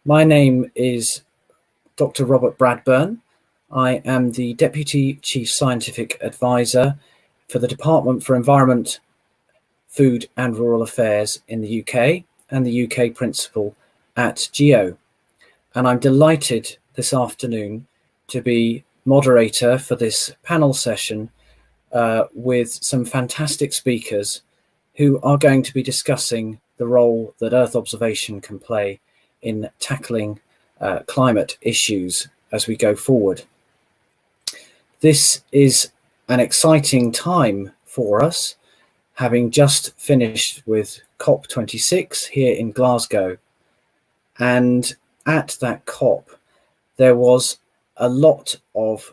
My name is Dr. Robert Bradburn. I am the Deputy Chief Scientific Advisor for the Department for Environment, Food and Rural Affairs in the UK and the UK Principal at GEO. And I'm delighted this afternoon to be moderator for this panel session with some fantastic speakers who are going to be discussing the role that Earth observation can play in tackling climate issues as we go forward. This is an exciting time for us, having just finished with COP26 here in Glasgow. And at that COP, there was a lot of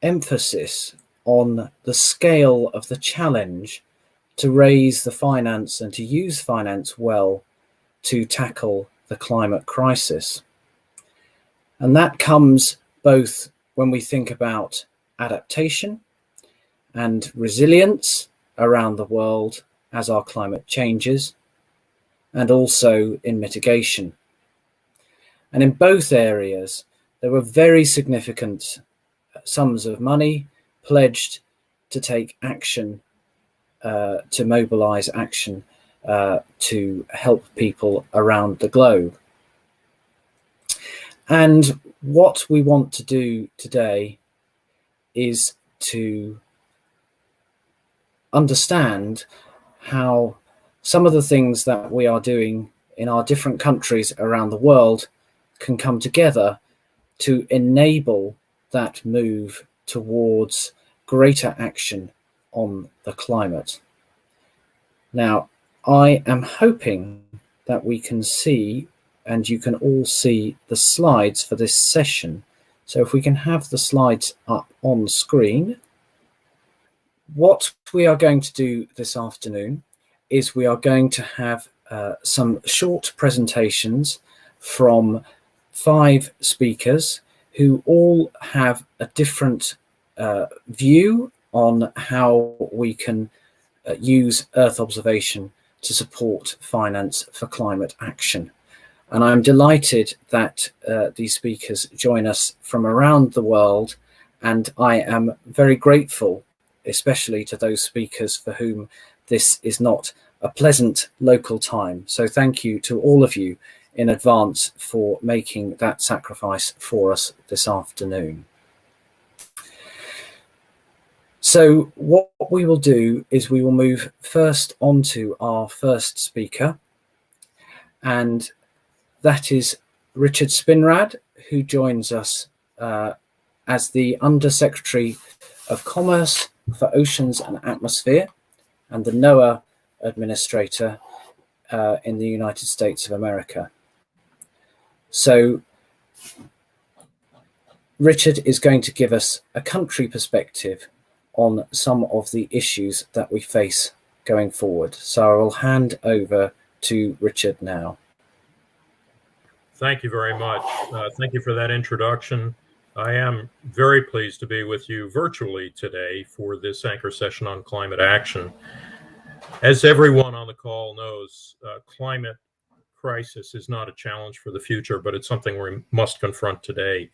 emphasis on the scale of the challenge to raise the finance and to use finance well to tackle the climate crisis. And that comes both when we think about adaptation and resilience around the world as our climate changes, and also in mitigation. And in both areas, there were very significant sums of money pledged to take action, to mobilize action to help people around the globe. And what we want to do today is to understand how some of the things that we are doing in our different countries around the world can come together to enable that move towards greater action on the climate. Now, I am hoping that we can see, and you can all see the slides for this session. So if we can have the slides up on screen. What we are going to do this afternoon is we are going to have some short presentations from 5 speakers who all have a different view on how we can use Earth observation to support finance for climate action. And I'm delighted that these speakers join us from around the world, and I am very grateful, especially to those speakers for whom this is not a pleasant local time. So thank you to all of you in advance for making that sacrifice for us this afternoon. So what we will do is we will move first on to our first speaker, and that is Richard Spinrad, who joins us as the Under-Secretary of Commerce for Oceans and Atmosphere and the NOAA Administrator in the United States of America. So Richard is going to give us a country perspective on some of the issues that we face going forward. So I will hand over to Richard now. Thank you very much. Thank you for that introduction. I am very pleased to be with you virtually today for this anchor session on climate action. As everyone on the call knows, climate crisis is not a challenge for the future, but it's something we must confront today.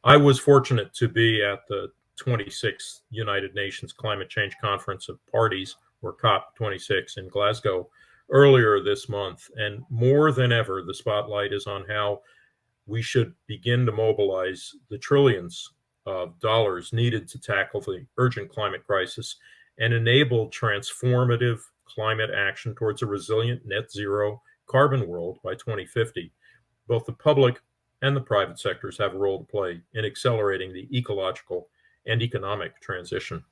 I was fortunate to be at the 26th United Nations Climate Change Conference of Parties, or COP26 in Glasgow, earlier this month. And more than ever, the spotlight is on how we should begin to mobilize the trillions of dollars needed to tackle the urgent climate crisis and enable transformative climate action towards a resilient net zero carbon world by 2050. Both the public and the private sectors have a role to play in accelerating the ecological and economic transition.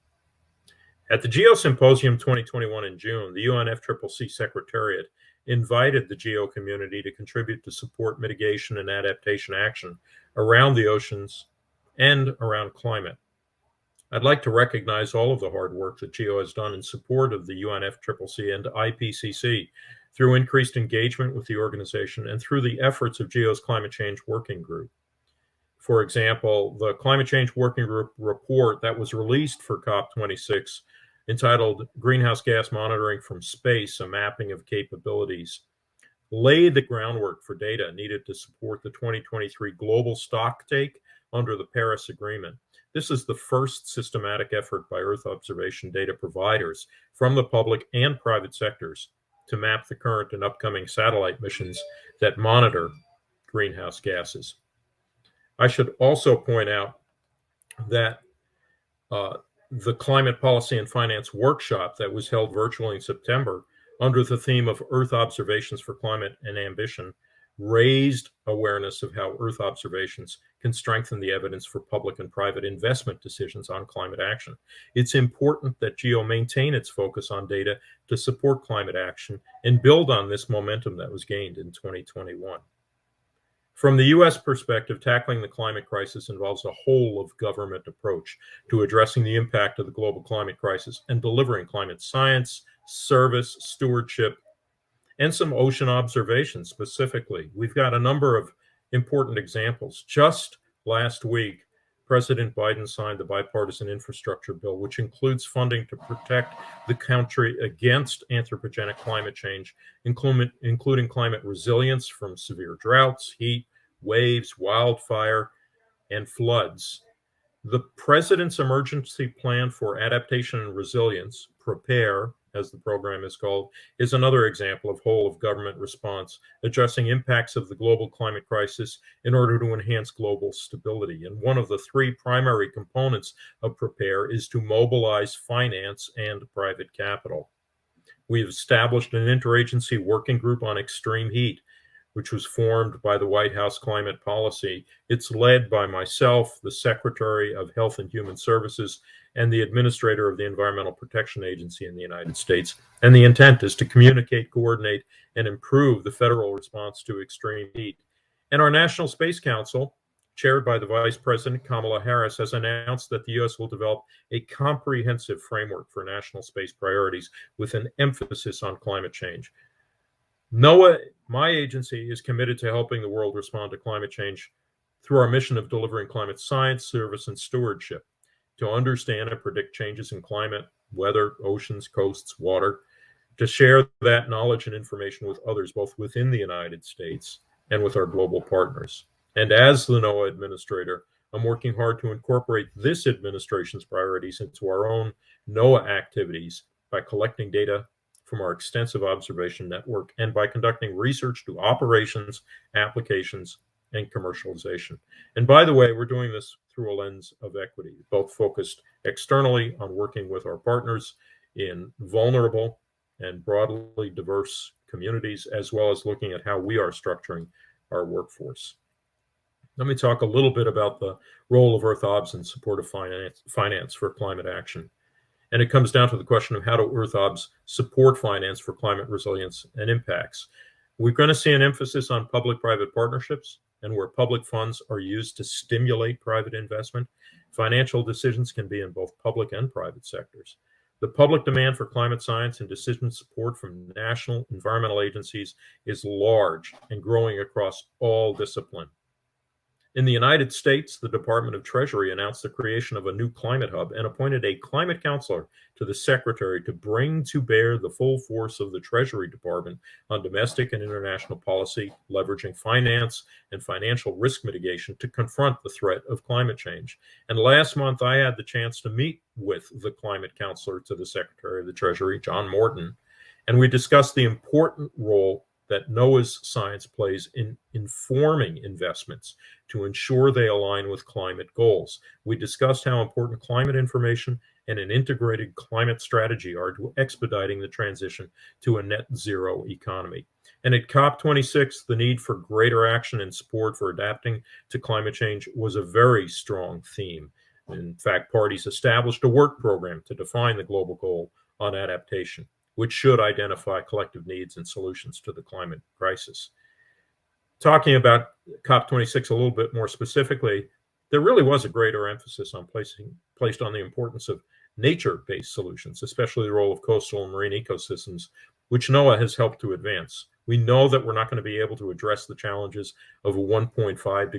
At the GEO Symposium 2021 in June, the UNFCCC Secretariat invited the GEO community to contribute to support mitigation and adaptation action around the oceans and around climate. I'd like to recognize all of the hard work that GEO has done in support of the UNFCCC and IPCC through increased engagement with the organization and through the efforts of GEO's Climate Change Working Group. For example, the Climate Change Working Group report that was released for COP26, entitled Greenhouse Gas Monitoring from Space, a Mapping of Capabilities, lay the groundwork for data needed to support the 2023 global stocktake under the Paris Agreement. This is the first systematic effort by Earth observation data providers from the public and private sectors to map the current and upcoming satellite missions that monitor greenhouse gases. I should also point out that the Climate Policy and Finance Workshop that was held virtually in September under the theme of Earth Observations for Climate and Ambition raised awareness of how Earth observations can strengthen the evidence for public and private investment decisions on climate action. It's important that GEO maintain its focus on data to support climate action and build on this momentum that was gained in 2021. From the U.S. perspective, tackling the climate crisis involves a whole of government approach to addressing the impact of the global climate crisis and delivering climate science, service, stewardship, and some ocean observations specifically. We've got a number of important examples. Just last week, President Biden signed the bipartisan infrastructure bill, which includes funding to protect the country against anthropogenic climate change, including climate resilience from severe droughts, heat, waves, wildfire, and floods. The President's Emergency Plan for Adaptation and Resilience, PREPARE, as the program is called, is another example of whole of government response addressing impacts of the global climate crisis in order to enhance global stability. And one of the three primary components of PREPARE is to mobilize finance and private capital. We've established an interagency working group on extreme heat, which was formed by the White House Climate Policy. It's led by myself, the Secretary of Health and Human Services, and the Administrator of the Environmental Protection Agency in the United States. And the intent is to communicate, coordinate, and improve the federal response to extreme heat. And our National Space Council, chaired by the Vice President Kamala Harris, has announced that the U.S. will develop a comprehensive framework for national space priorities with an emphasis on climate change. NOAA, my agency, is committed to helping the world respond to climate change through our mission of delivering climate science, service, and stewardship to understand and predict changes in climate, weather, oceans, coasts, water, to share that knowledge and information with others, both within the United States and with our global partners. And as the NOAA administrator, I'm working hard to incorporate this administration's priorities into our own NOAA activities by collecting data from our extensive observation network and by conducting research to operations, applications, and commercialization. And by the way, we're doing this through a lens of equity, both focused externally on working with our partners in vulnerable and broadly diverse communities, as well as looking at how we are structuring our workforce. Let me talk a little bit about the role of Earth Obs in support of finance for climate action. And it comes down to the question of how do Earth Obs support finance for climate resilience and impacts. We're going to see an emphasis on public-private partnerships, and where public funds are used to stimulate private investment, financial decisions can be in both public and private sectors. The public demand for climate science and decision support from national environmental agencies is large and growing across all disciplines. In the United States, the Department of Treasury announced the creation of a new climate hub and appointed a climate counselor to the secretary to bring to bear the full force of the Treasury Department on domestic and international policy, leveraging finance and financial risk mitigation to confront the threat of climate change. And last month, I had the chance to meet with the climate counselor to the Secretary of the Treasury, John Morton, and we discussed the important role that NOAA's science plays in informing investments to ensure they align with climate goals. We discussed how important climate information and an integrated climate strategy are to expediting the transition to a net zero economy. And at COP26, the need for greater action and support for adapting to climate change was a very strong theme. In fact, parties established a work program to define the global goal on adaptation, which should identify collective needs and solutions to the climate crisis. Talking about COP26 a little bit more specifically, there really was a greater emphasis on placed on the importance of nature-based solutions, especially the role of coastal and marine ecosystems, which NOAA has helped to advance. We know that we're not going to be able to address the challenges of a 1.5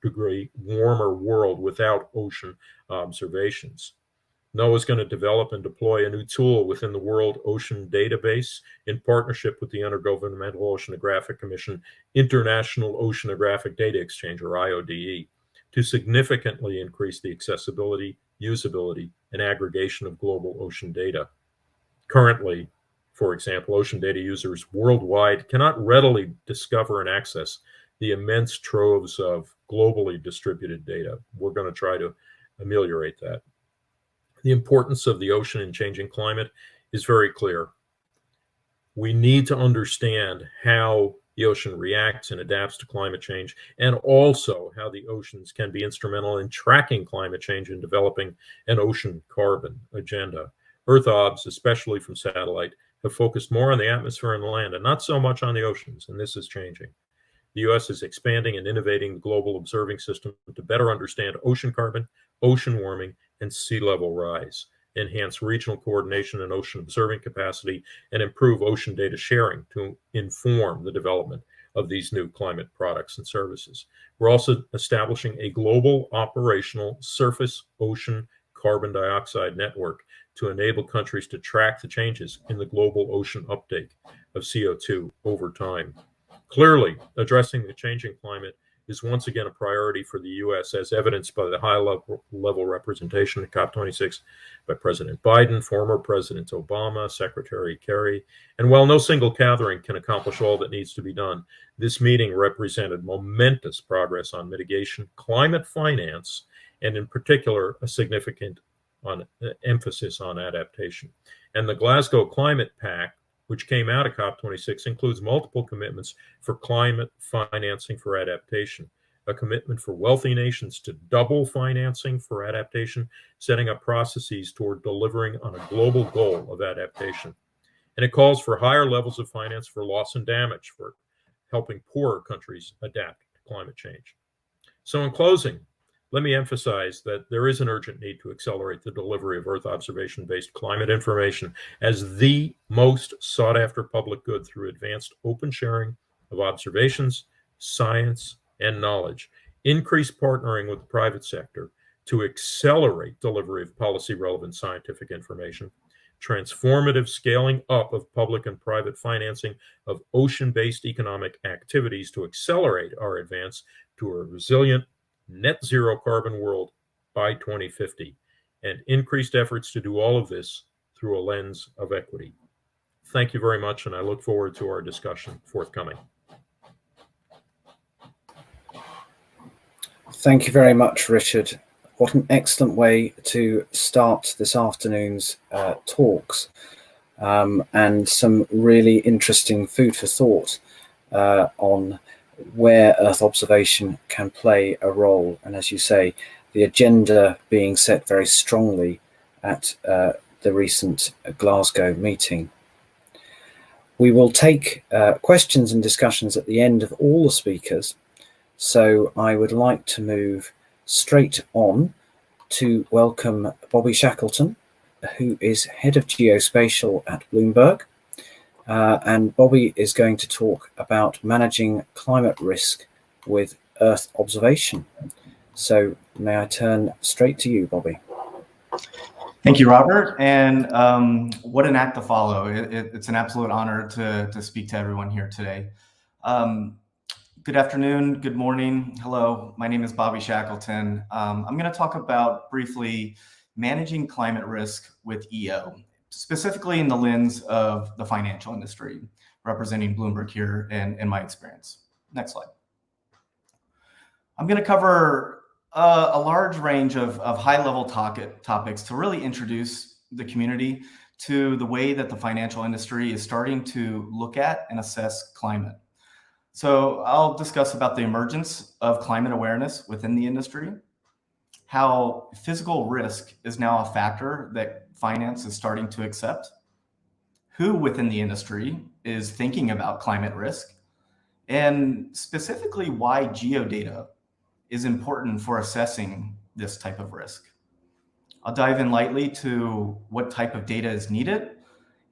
degree warmer world without ocean observations. NOAA is going to develop and deploy a new tool within the World Ocean Database in partnership with the Intergovernmental Oceanographic Commission International Oceanographic Data Exchange, or IODE, to significantly increase the accessibility, usability, and aggregation of global ocean data. Currently, for example, ocean data users worldwide cannot readily discover and access the immense troves of globally distributed data. We're going to try to ameliorate that. The importance of the ocean in changing climate is very clear. We need to understand how the ocean reacts and adapts to climate change, and also how the oceans can be instrumental in tracking climate change and developing an ocean carbon agenda. Earth obs, especially from satellite, have focused more on the atmosphere and the land and not so much on the oceans, and this is changing. The U.S. is expanding and innovating the global observing system to better understand ocean carbon, ocean warming, and sea level rise, enhance regional coordination and ocean observing capacity, and improve ocean data sharing to inform the development of these new climate products and services. We're also establishing a global operational surface ocean carbon dioxide network to enable countries to track the changes in the global ocean uptake of CO2 over time. Clearly, addressing the changing climate is once again a priority for the U.S., as evidenced by the high-level representation at COP26 by President Biden, former President Obama, Secretary Kerry. And while no single gathering can accomplish all that needs to be done, this meeting represented momentous progress on mitigation, climate finance, and in particular, a significant emphasis on adaptation. And the Glasgow Climate Pact, which came out of COP26, includes multiple commitments for climate financing for adaptation, a commitment for wealthy nations to double financing for adaptation, setting up processes toward delivering on a global goal of adaptation. And it calls for higher levels of finance for loss and damage, for helping poorer countries adapt to climate change. So in closing, let me emphasize that there is an urgent need to accelerate the delivery of Earth observation-based climate information as the most sought-after public good through advanced open sharing of observations, science, and knowledge. Increase partnering with the private sector to accelerate delivery of policy-relevant scientific information. Transformative scaling up of public and private financing of ocean-based economic activities to accelerate our advance to a resilient, net zero carbon world by 2050, and increased efforts to do all of this through a lens of equity. Thank you very much, and I look forward to our discussion forthcoming. Thank you very much, Richard. What an excellent way to start this afternoon's talks, and some really interesting food for thought on where Earth observation can play a role. And as you say, the agenda being set very strongly at the recent Glasgow meeting. We will take questions and discussions at the end of all the speakers. So I would like to move straight on to welcome Bobby Shackleton, who is Head of Geospatial at Bloomberg. And Bobby is going to talk about managing climate risk with Earth observation. So may I turn straight to you, Bobby? Thank you, Robert. And what an act to follow. It's an absolute honor to speak to everyone here today. Good afternoon, good morning. Hello, my name is Bobby Shackleton. I'm going to talk about briefly managing climate risk with EO, specifically in the lens of the financial industry, representing Bloomberg here and in my experience. Next slide. I'm going to cover a large range of high-level topics to really introduce the community to the way that the financial industry is starting to look at and assess climate. So I'll discuss about the emergence of climate awareness within the industry, how physical risk is now a factor that finance is starting to accept, who within the industry is thinking about climate risk, and specifically why geodata is important for assessing this type of risk. I'll dive in lightly to what type of data is needed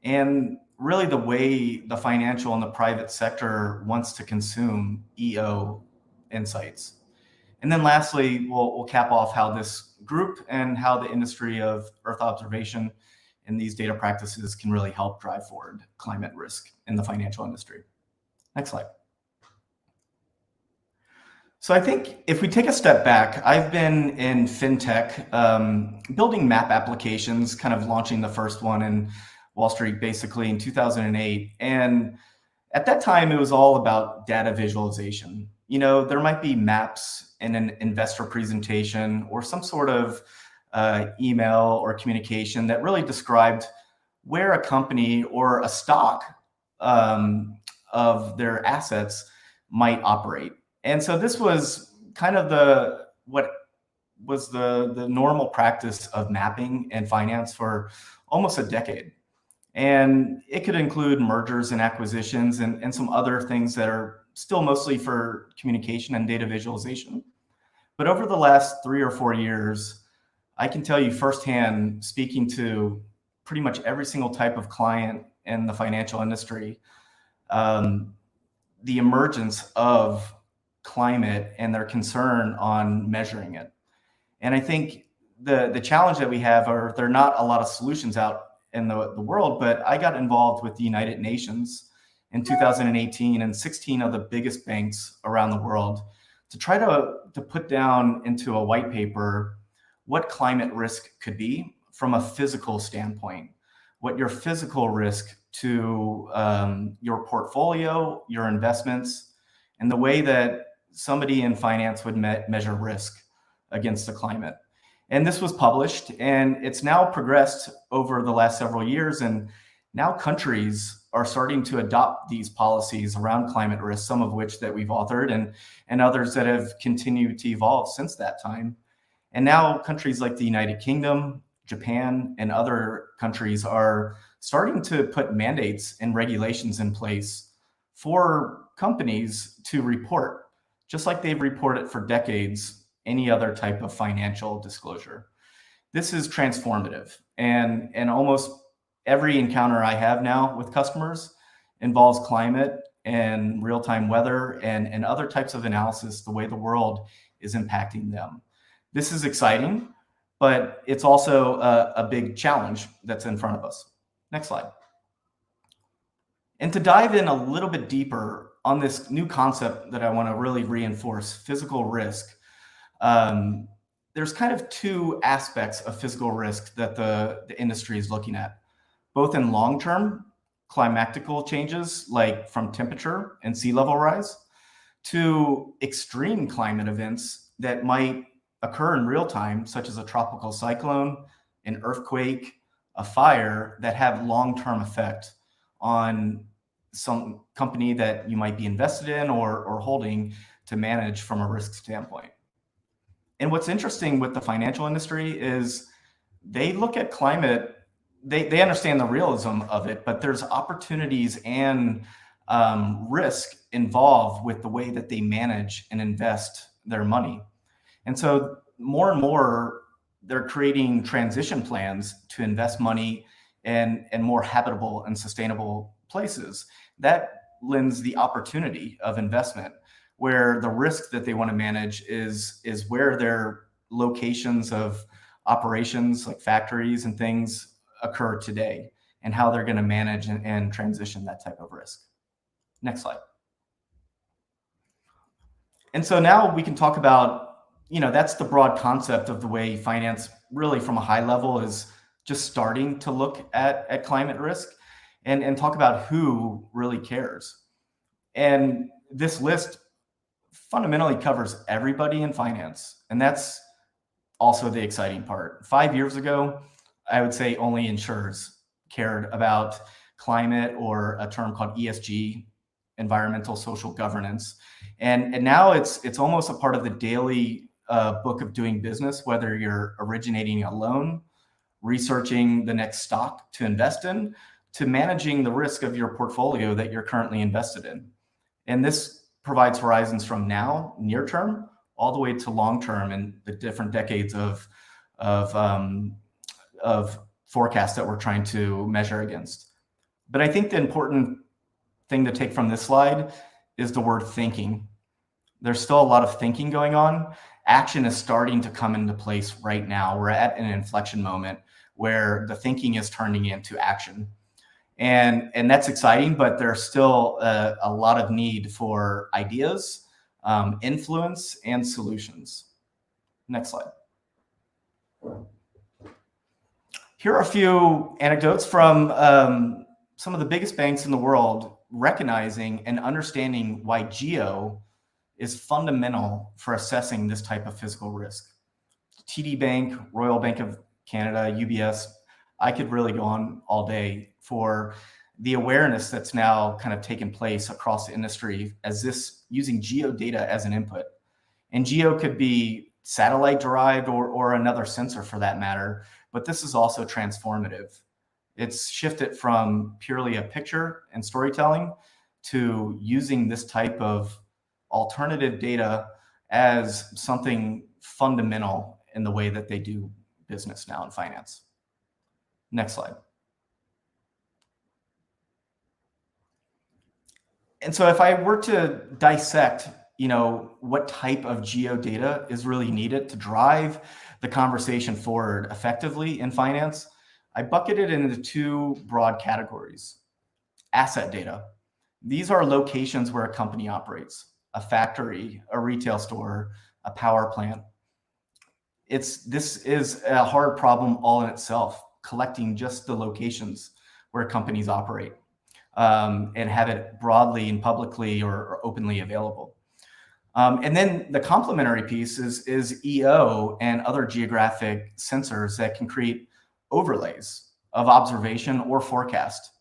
and really the way the financial and the private sector wants to consume EO insights. And then lastly, we'll cap off how this group and how the industry of Earth observation and these data practices can really help drive forward climate risk in the financial industry. Next slide. So I think if we take a step back, I've been in fintech, building map applications, kind of launching the first one in Wall Street basically in 2008. And at that time, it was all about data visualization. You know, there might be maps in an investor presentation or some sort of email or communication that really described where a company or a stock of their assets might operate. And so this was kind of what was the normal practice of mapping and finance for almost a decade. And it could include mergers and acquisitions and some other things that are still mostly for communication and data visualization. But over the last 3 or 4 years, I can tell you firsthand, speaking to pretty much every single type of client in the financial industry, the emergence of climate and their concern on measuring it. And I think the challenge that we have are there are not a lot of solutions out in the world, but I got involved with the United Nations in 2018 and 16 of the biggest banks around the world to try to put down into a white paper what climate risk could be from a physical standpoint, what your physical risk to your portfolio, your investments, and the way that somebody in finance would measure risk against the climate. And this was published, and it's now progressed over the last several years. And now countries are starting to adopt these policies around climate risk, some of which that we've authored and others that have continued to evolve since that time. And now countries like the United Kingdom, Japan, and other countries are starting to put mandates and regulations in place for companies to report, just like they've reported for decades, any other type of financial disclosure. This is transformative, and almost every encounter I have now with customers involves climate and real-time weather and other types of analysis, the way the world is impacting them. This is exciting, but it's also a big challenge that's in front of us. Next slide. And to dive in a little bit deeper on this new concept that I want to really reinforce, physical risk, there's kind of two aspects of physical risk that the industry is looking at, both in long-term climactical changes, like from temperature and sea level rise, to extreme climate events that might occur in real time, such as a tropical cyclone, an earthquake, a fire, that have long-term effect on some company that you might be invested in or holding to manage from a risk standpoint. And what's interesting with the financial industry is they look at climate, they understand the realism of it, but there's opportunities and risk involved with the way that they manage and invest their money. And so more and more, they're creating transition plans to invest money in more habitable and sustainable places. That lends the opportunity of investment, where the risk that they want to manage is where their locations of operations, like factories and things, occur today, and how they're going to manage and transition that type of risk. Next slide. And so now we can talk about, that's the broad concept of the way finance really from a high level is just starting to look at climate risk and talk about who really cares. And this list fundamentally covers everybody in finance. And that's also the exciting part. 5 years ago, I would say only insurers cared about climate, or a term called ESG, environmental social governance. And now it's almost a part of the daily book of doing business, whether you're originating a loan, researching the next stock to invest in, to managing the risk of your portfolio that you're currently invested in. And this provides horizons from now, near term, all the way to long term, and the different decades of forecasts that we're trying to measure against. But I think the important thing to take from this slide is the word thinking. There's still a lot of thinking going on. Action is starting to come into place right now. We're at an inflection moment where the thinking is turning into action. And that's exciting, but there's still a lot of need for ideas, influence, and solutions. Next slide. Here are a few anecdotes from some of the biggest banks in the world recognizing and understanding why GEO is fundamental for assessing this type of physical risk. TD Bank, Royal Bank of Canada, UBS, I could really go on all day for the awareness that's now kind of taken place across the industry as this using GEO data as an input. And GEO could be satellite derived or another sensor for that matter, but this is also transformative. It's shifted from purely a picture and storytelling to using this type of alternative data as something fundamental in the way that they do business now in finance. Next slide. And so if I were to dissect, what type of GEO data is really needed to drive the conversation forward effectively in finance, I bucket it into two broad categories. Asset data. These are locations where a company operates, a factory, a retail store, a power plant. This is a hard problem all in itself, collecting just the locations where companies operate and have it broadly and publicly or openly available. And then the complementary piece is EO and other geographic sensors that can create overlays of observation or forecast.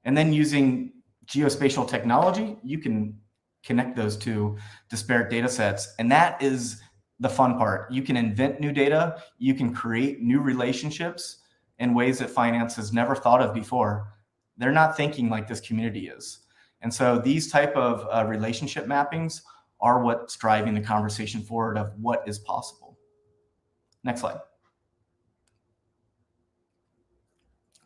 And then using geospatial technology, you can connect those two disparate data sets. And that is the fun part. You can invent new data, you can create new relationships in ways that finance has never thought of before. They're not thinking like this community is. And so these type of relationship mappings are what's driving the conversation forward of what is possible. Next slide.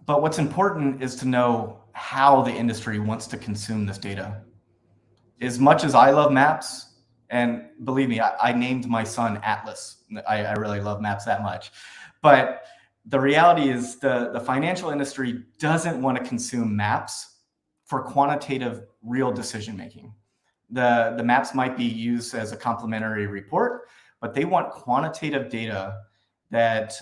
But what's important is to know how the industry wants to consume this data. As much as I love maps, and believe me, I named my son Atlas. I really love maps that much. But the reality is the financial industry doesn't want to consume maps for quantitative real decision making. The maps might be used as a complementary report, but they want quantitative data that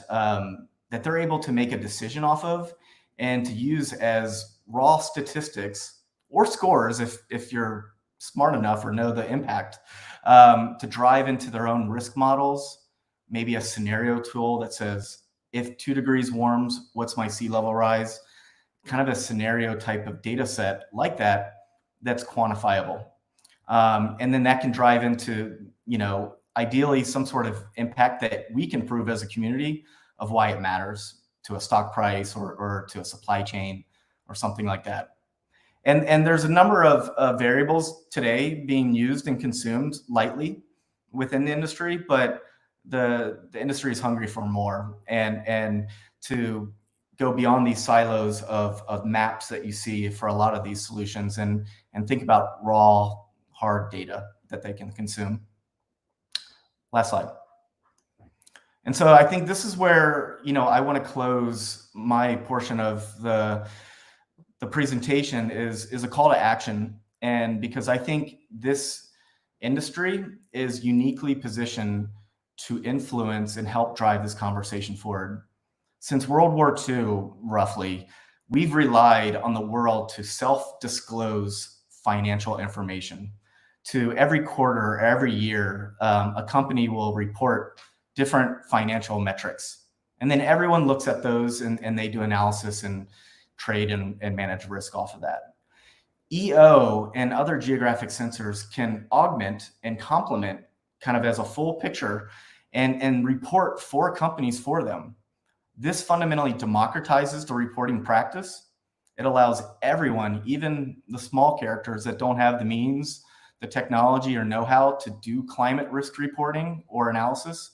they're able to make a decision off of and to use as raw statistics or scores if you're smart enough or know the impact to drive into their own risk models, maybe a scenario tool that says, if 2 degrees warms, what's my sea level rise? Kind of a scenario type of data set like that's quantifiable. And then that can drive into, ideally some sort of impact that we can prove as a community of why it matters to a stock price or to a supply chain or something like that. And there's a number of variables today being used and consumed lightly within the industry, but the industry is hungry for more and to go beyond these silos of maps that you see for a lot of these solutions and think about raw, hard data that they can consume. Last slide. And so I think this is where, I want to close my portion of the presentation is a call to action. And because I think this industry is uniquely positioned to influence and help drive this conversation forward. Since World War II, roughly, we've relied on the world to self-disclose financial information. To every quarter, every year, a company will report different financial metrics. And then everyone looks at those and they do analysis and trade and manage risk off of that. EO and other geographic sensors can augment and complement kind of as a full picture and report for companies for them. This fundamentally democratizes the reporting practice. It allows everyone, even the small characters that don't have the means, the technology or know-how to do climate risk reporting or analysis.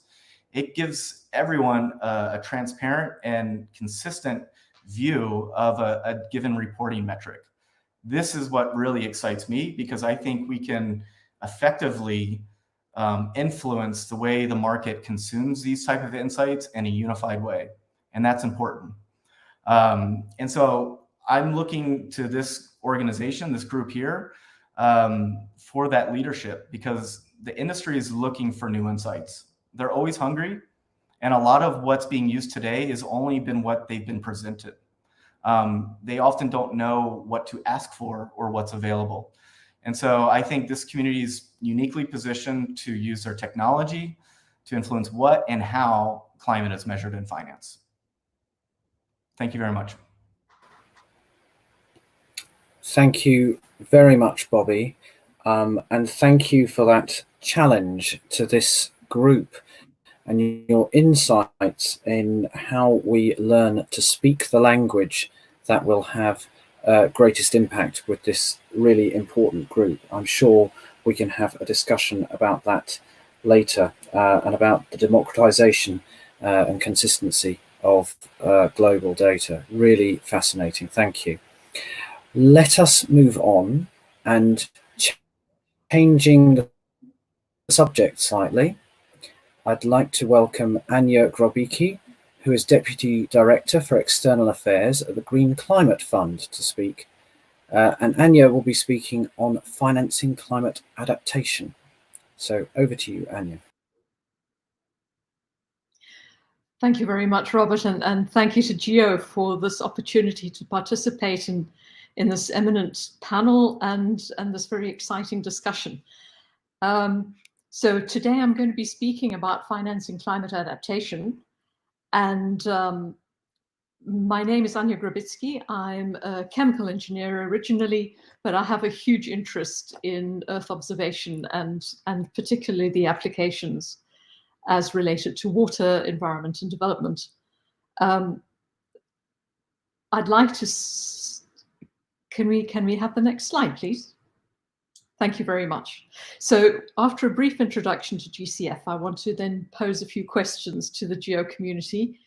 It gives everyone a transparent and consistent view of a given reporting metric. This is what really excites me because I think we can effectively influence the way the market consumes these type of insights in a unified way. And that's important. And so I'm looking to this organization, this group here, for that leadership, because the industry is looking for new insights. They're always hungry. And a lot of what's being used today has only been what they've been presented. They often don't know what to ask for or what's available. And so I think this community is uniquely positioned to use their technology to influence what and how climate is measured in finance. Thank you very much. Thank you very much, Bobby. And thank you for that challenge to this group and your insights in how we learn to speak the language that will have greatest impact with this really important group. I'm sure we can have a discussion about that later and about the democratization and consistency of global data. Really fascinating. Thank you. Let us move on, and changing the subject slightly, I'd like to welcome Anyak Robiki, who is Deputy Director for External Affairs at the Green Climate Fund, to speak. And Anya will be speaking on financing climate adaptation. So over to you, Anya. Thank you very much, Robert, and thank you to GEO for this opportunity to participate in this eminent panel and this very exciting discussion. So today I'm going to be speaking about financing climate adaptation. And my name is Anyak Robiki. I'm a chemical engineer originally, but I have a huge interest in Earth observation and particularly the applications as related to water, environment, and development. I'd like to, can we have the next slide, please? Thank you very much. So after a brief introduction to GCF, I want to then pose a few questions to the GEO community.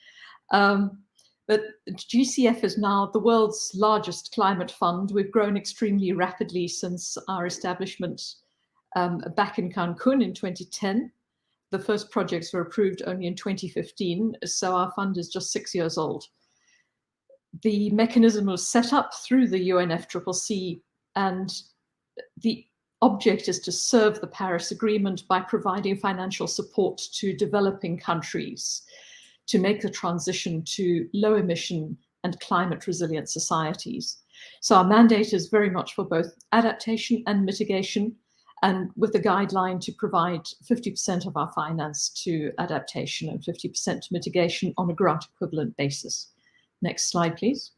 But GCF is now the world's largest climate fund. We've grown extremely rapidly since our establishment back in Cancun in 2010. The first projects were approved only in 2015, so our fund is just 6 years old. The mechanism was set up through the UNFCCC, and the object is to serve the Paris Agreement by providing financial support to developing countries to make the transition to low emission and climate resilient societies. So our mandate is very much for both adaptation and mitigation, and with the guideline to provide 50% of our finance to adaptation and 50% to mitigation on a grant equivalent basis. Next slide, please.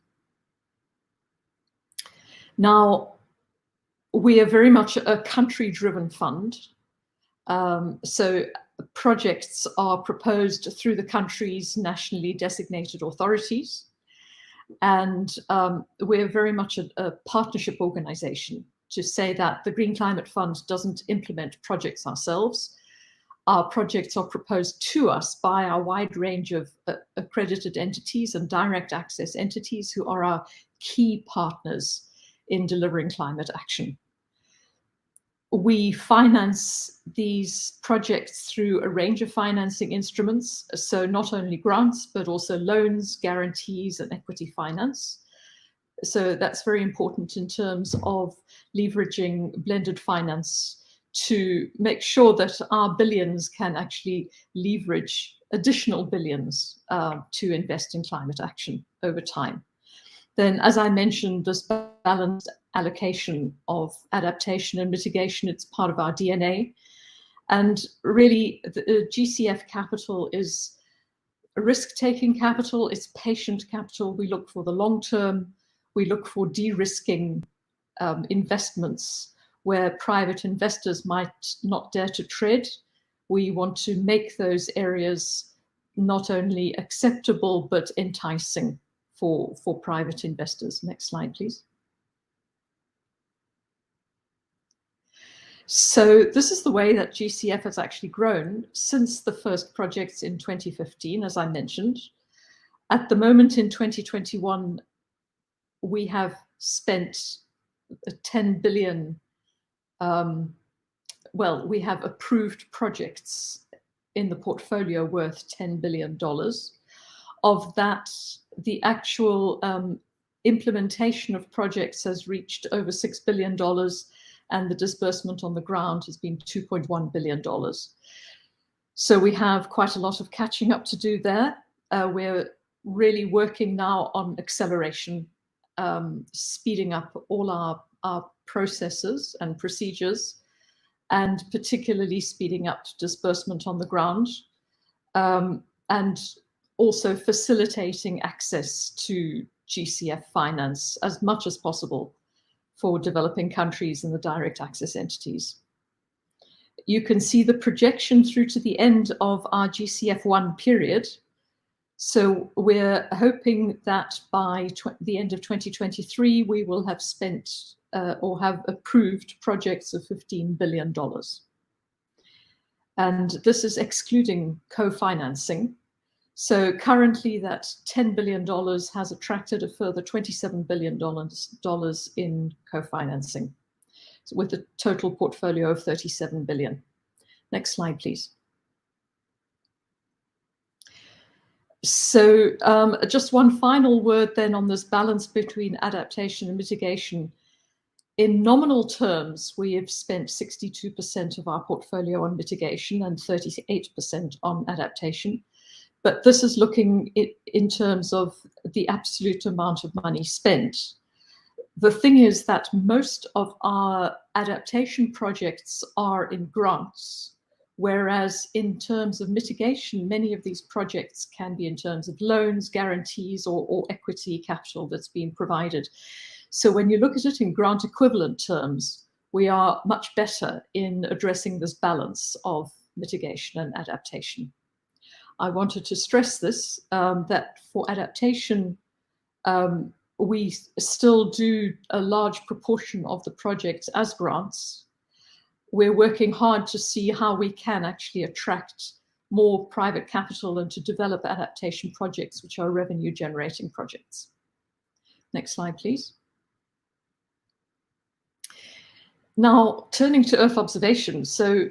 Now, we are very much a country-driven fund. So projects are proposed through the country's nationally designated authorities. And we're very much a partnership organization, to say that the Green Climate Fund doesn't implement projects ourselves. Our projects are proposed to us by our wide range of accredited entities and direct access entities who are our key partners in delivering climate action. We finance these projects through a range of financing instruments, so not only grants, but also loans, guarantees, and equity finance. So that's very important in terms of leveraging blended finance to make sure that our billions can actually leverage additional billions to invest in climate action over time. Then, as I mentioned, this balanced allocation of adaptation and mitigation, it's part of our DNA. And really, the GCF capital is risk-taking capital, it's patient capital. We look for the long term. We look for de-risking investments where private investors might not dare to tread. We want to make those areas not only acceptable, but enticing for private investors. Next slide, please. So this is the way that GCF has actually grown since the first projects in 2015, as I mentioned. At the moment in 2021, we have spent 10 billion well, we have approved projects in the portfolio worth $10 billion. Of that, the actual implementation of projects has reached over $6 billion, and the disbursement on the ground has been $2.1 billion. So we have quite a lot of catching up to do there. We're really working now on acceleration, speeding up all our processes and procedures, and particularly speeding up disbursement on the ground, and also facilitating access to GCF finance as much as possible for developing countries and the direct access entities. You can see the projection through to the end of our GCF1 period. So we're hoping that by the end of 2023, we will have spent or have approved projects of $15 billion. And this is excluding co-financing. So currently that $10 billion has attracted a further $27 billion in co-financing, with a total portfolio of $37 billion. Next slide, please. So just one final word then on this balance between adaptation and mitigation. In nominal terms, we have spent 62% of our portfolio on mitigation and 38% on adaptation. But this is looking in terms of the absolute amount of money spent. The thing is that most of our adaptation projects are in grants, whereas in terms of mitigation, many of these projects can be in terms of loans, guarantees, or equity capital that's being provided. So when you look at it in grant equivalent terms, we are much better in addressing this balance of mitigation and adaptation. I wanted to stress this, that for adaptation, we still do a large proportion of the projects as grants. We're working hard to see how we can actually attract more private capital and to develop adaptation projects, which are revenue generating projects. Next slide, please. Now, turning to Earth observation. So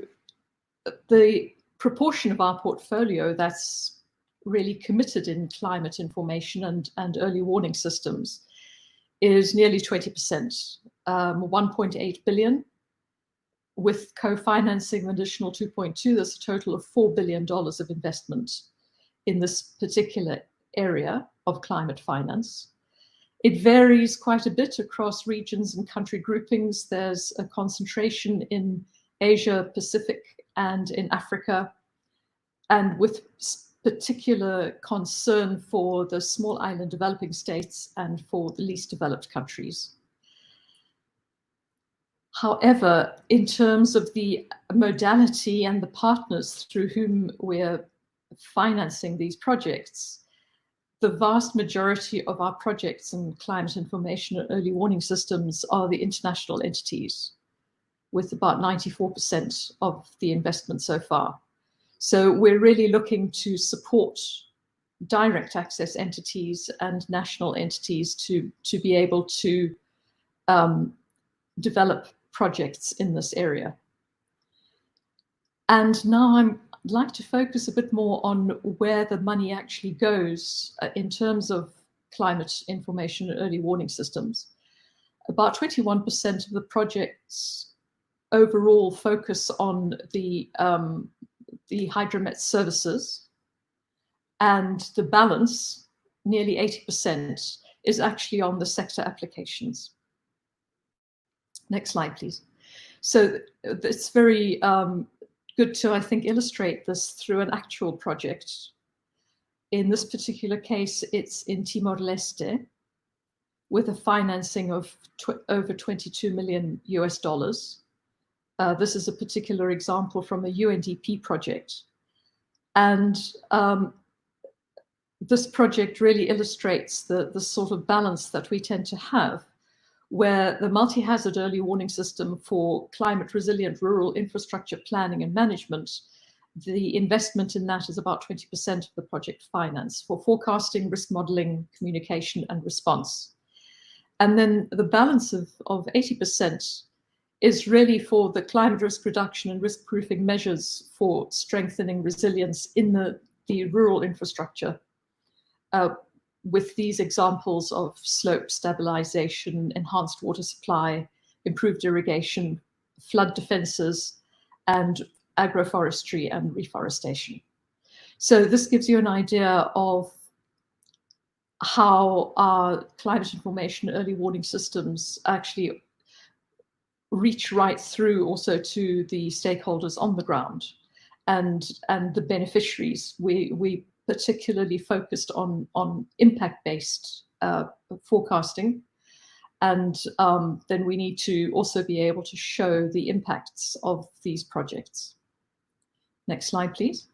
the proportion of our portfolio that's really committed in climate information and early warning systems is nearly 20%, 1.8 billion. With co-financing an additional 2.2, there's a total of $4 billion of investment in this particular area of climate finance. It varies quite a bit across regions and country groupings. There's a concentration in Asia, Pacific, and in Africa, and with particular concern for the small island developing states and for the least developed countries. However, in terms of the modality and the partners through whom we're financing these projects, the vast majority of our projects in climate information and early warning systems are the international entities, with about 94% of the investment so far. So we're really looking to support direct access entities and national entities to be able to develop projects in this area. And now I'd like to focus a bit more on where the money actually goes in terms of climate information and early warning systems. About 21% of the projects overall focus on the hydromet services, and the balance, nearly 80%, is actually on the sector applications. Next slide, please. So it's very good to, I think, illustrate this through an actual project. In this particular case, it's in Timor-Leste, with a financing of over $22 million US. This is a particular example from a UNDP project. And this project really illustrates the sort of balance that we tend to have, where the multi-hazard early warning system for climate resilient rural infrastructure planning and management, the investment in that is about 20% of the project finance for forecasting, risk modeling, communication, and response. And then the balance of 80% is really for the climate risk reduction and risk proofing measures for strengthening resilience in the rural infrastructure, with these examples of slope stabilization, enhanced water supply, improved irrigation, flood defenses, and agroforestry and reforestation. So this gives you an idea of how our climate information early warning systems actually reach right through also to the stakeholders on the ground and the beneficiaries. We particularly focused on impact-based forecasting, and then we need to also be able to show the impacts of these projects. Next slide, please.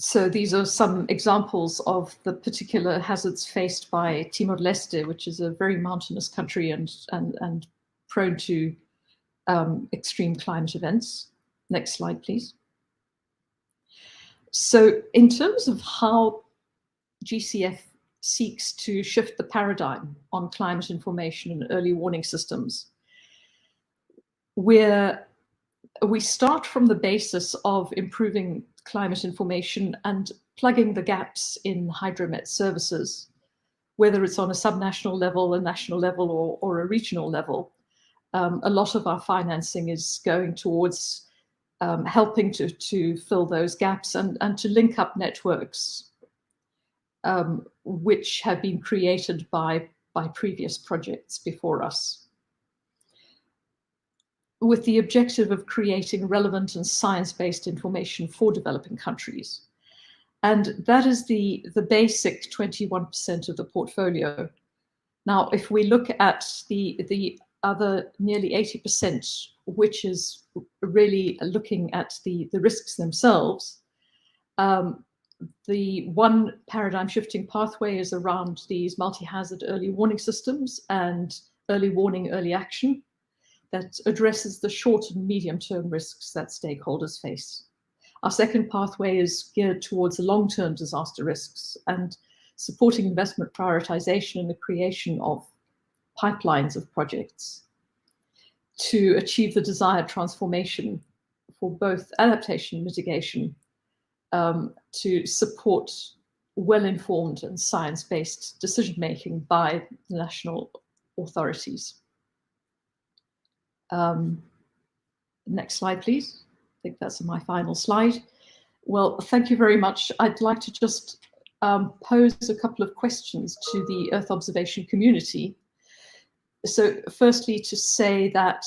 So these are some examples of the particular hazards faced by Timor-Leste, which is a very mountainous country and prone to extreme climate events. Next slide, please. So in terms of how GCF seeks to shift the paradigm on climate information and early warning systems, we start from the basis of improving climate information and plugging the gaps in hydromet services, whether it's on a subnational level, a national level, or a regional level. A lot of our financing is going towards helping to fill those gaps and to link up networks which have been created by previous projects before us, with the objective of creating relevant and science-based information for developing countries. And that is the basic 21% of the portfolio. Now, if we look at the other nearly 80%, which is really looking at the risks themselves, the one paradigm shifting pathway is around these multi-hazard early warning systems and early warning, early action that addresses the short and medium-term risks that stakeholders face. Our second pathway is geared towards the long-term disaster risks and supporting investment prioritization and the creation of pipelines of projects to achieve the desired transformation for both adaptation and mitigation, to support well-informed and science-based decision-making by the national authorities. Next slide, please. I think that's my final slide. Well, thank you very much. I'd like to just pose a couple of questions to the Earth observation community. So firstly, to say that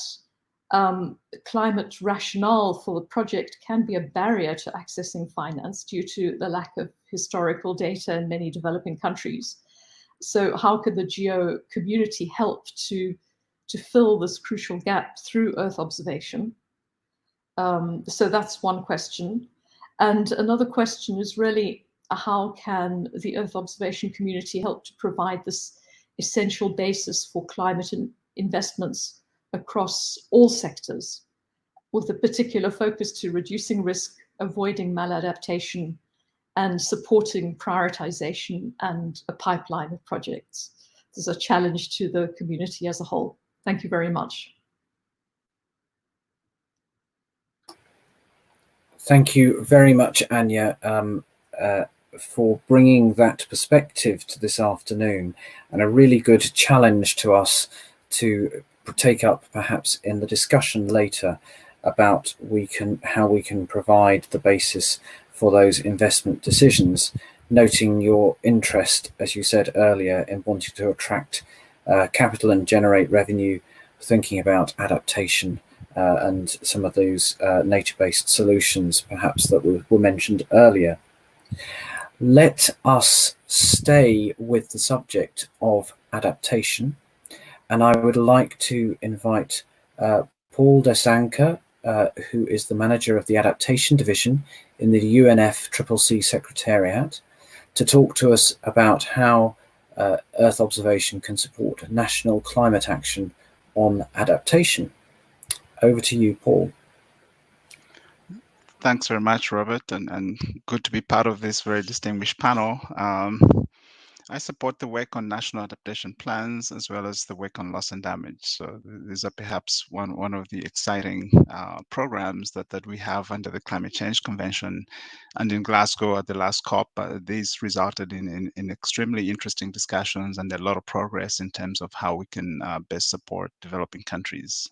climate rationale for the project can be a barrier to accessing finance due to the lack of historical data in many developing countries. So how could the GEO community help to fill this crucial gap through Earth observation? So that's one question. And another question is really, how can the Earth observation community help to provide this essential basis for climate investments across all sectors, with a particular focus to reducing risk, avoiding maladaptation, and supporting prioritization and a pipeline of projects? This is a challenge to the community as a whole. Thank you very much. Thank you very much, Anya, for bringing that perspective to this afternoon, and a really good challenge to us to take up perhaps in the discussion later about how we can provide the basis for those investment decisions, noting your interest, as you said earlier, in wanting to attract capital and generate revenue, thinking about adaptation and some of those nature-based solutions perhaps that were mentioned earlier. Let us stay with the subject of adaptation, and I would like to invite Paul Desanka, who is the manager of the Adaptation Division in the UNFCCC Secretariat, to talk to us about how Earth observation can support national climate action on adaptation. Over to you, Paul. Thanks very much, Robert, and good to be part of this very distinguished panel. I support the work on national adaptation plans as well as the work on loss and damage. So these are perhaps one of the exciting programs that we have under the Climate Change Convention. And in Glasgow at the last COP, these resulted in extremely interesting discussions and a lot of progress in terms of how we can best support developing countries.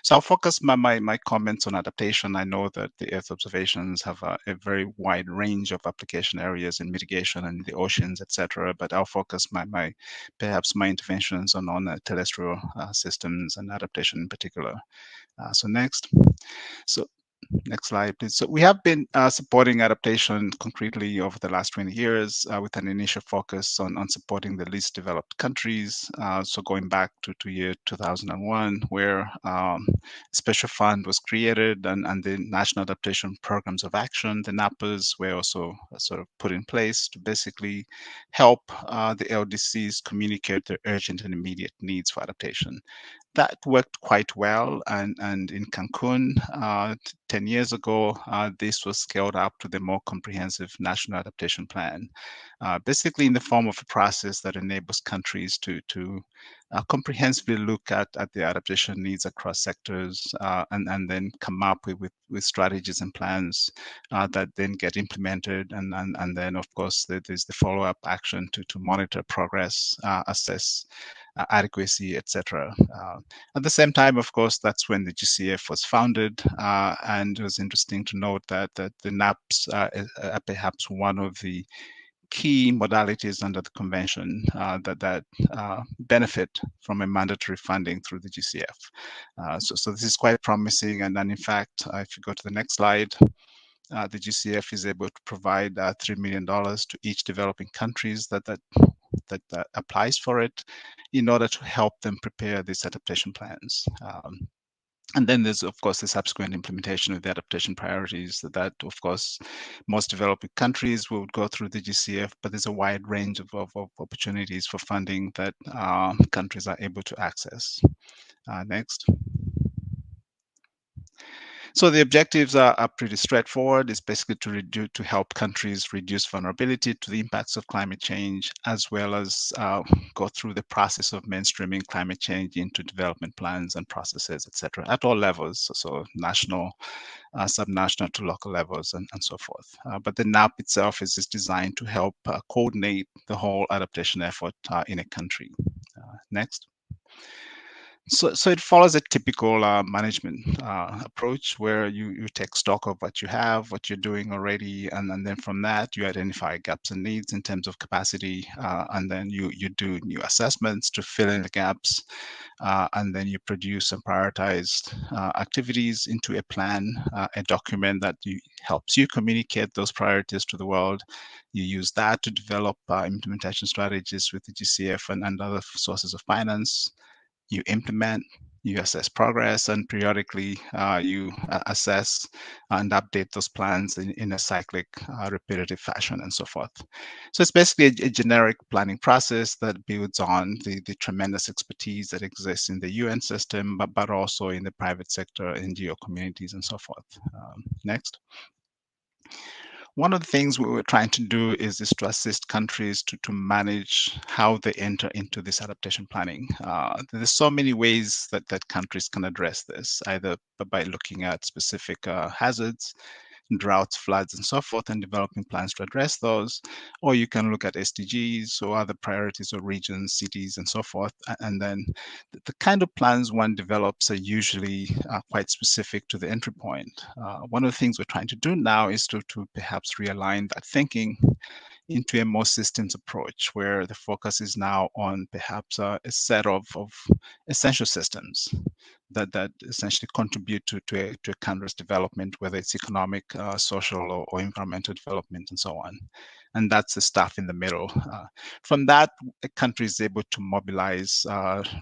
So I'll focus my comments on adaptation. I know that the Earth observations have a very wide range of application areas in mitigation and the oceans, etc. But I'll focus perhaps my interventions on terrestrial systems and adaptation in particular. So next. So next slide, please. So we have been supporting adaptation concretely over the last 20 years with an initial focus on supporting the least developed countries. So going back to year 2001, where a special fund was created and the National Adaptation Programs of Action, the NAPAs, were also sort of put in place to basically help the LDCs communicate their urgent and immediate needs for adaptation. That worked quite well, and in Cancun 10 years ago, this was scaled up to the more comprehensive National Adaptation Plan, basically in the form of a process that enables countries to comprehensively look at the adaptation needs across sectors and then come up with strategies and plans that then get implemented, and then of course there's the follow-up action to monitor progress, assess adequacy, etc. At the same time, of course, that's when the GCF was founded, and it was interesting to note that the NAPs are perhaps one of the key modalities under the convention that benefit from a mandatory funding through the GCF. So this is quite promising, and then in fact, if you go to the next slide, the GCF is able to provide $3 million to each developing countries that applies for it in order to help them prepare these adaptation plans. And then there's, of course, the subsequent implementation of the adaptation priorities that, of course, most developing countries will go through the GCF, but there's a wide range of opportunities for funding that countries are able to access. Next. So the objectives are pretty straightforward. It's basically to help countries reduce vulnerability to the impacts of climate change, as well as go through the process of mainstreaming climate change into development plans and processes, etc., at all levels, so national, subnational to local levels, and so forth. But the NAP itself is designed to help coordinate the whole adaptation effort in a country. Next. So it follows a typical management approach where you take stock of what you have, what you're doing already, and then from that you identify gaps and needs in terms of capacity, and then you do new assessments to fill in the gaps, and then you produce some prioritized activities into a plan, a document that helps you communicate those priorities to the world. You use that to develop implementation strategies with the GCF and other sources of finance. You implement, you assess progress, and periodically you assess and update those plans in a cyclic, repetitive fashion, and so forth. So it's basically a generic planning process that builds on the tremendous expertise that exists in the UN system, but also in the private sector, NGO communities, and so forth. Next. One of the things we were trying to do is to assist countries to manage how they enter into this adaptation planning. There's so many ways that countries can address this, either by looking at specific hazards, droughts, floods, and so forth, and developing plans to address those. Or you can look at SDGs or other priorities or regions, cities, and so forth. And then the kind of plans one develops are usually quite specific to the entry point. One of the things we're trying to do now is to perhaps realign that thinking into a more systems approach where the focus is now on perhaps a set of essential systems that essentially contribute to a country's development, whether it's economic, social, or environmental development, and so on. And that's the stuff in the middle. From that, a country is able to mobilize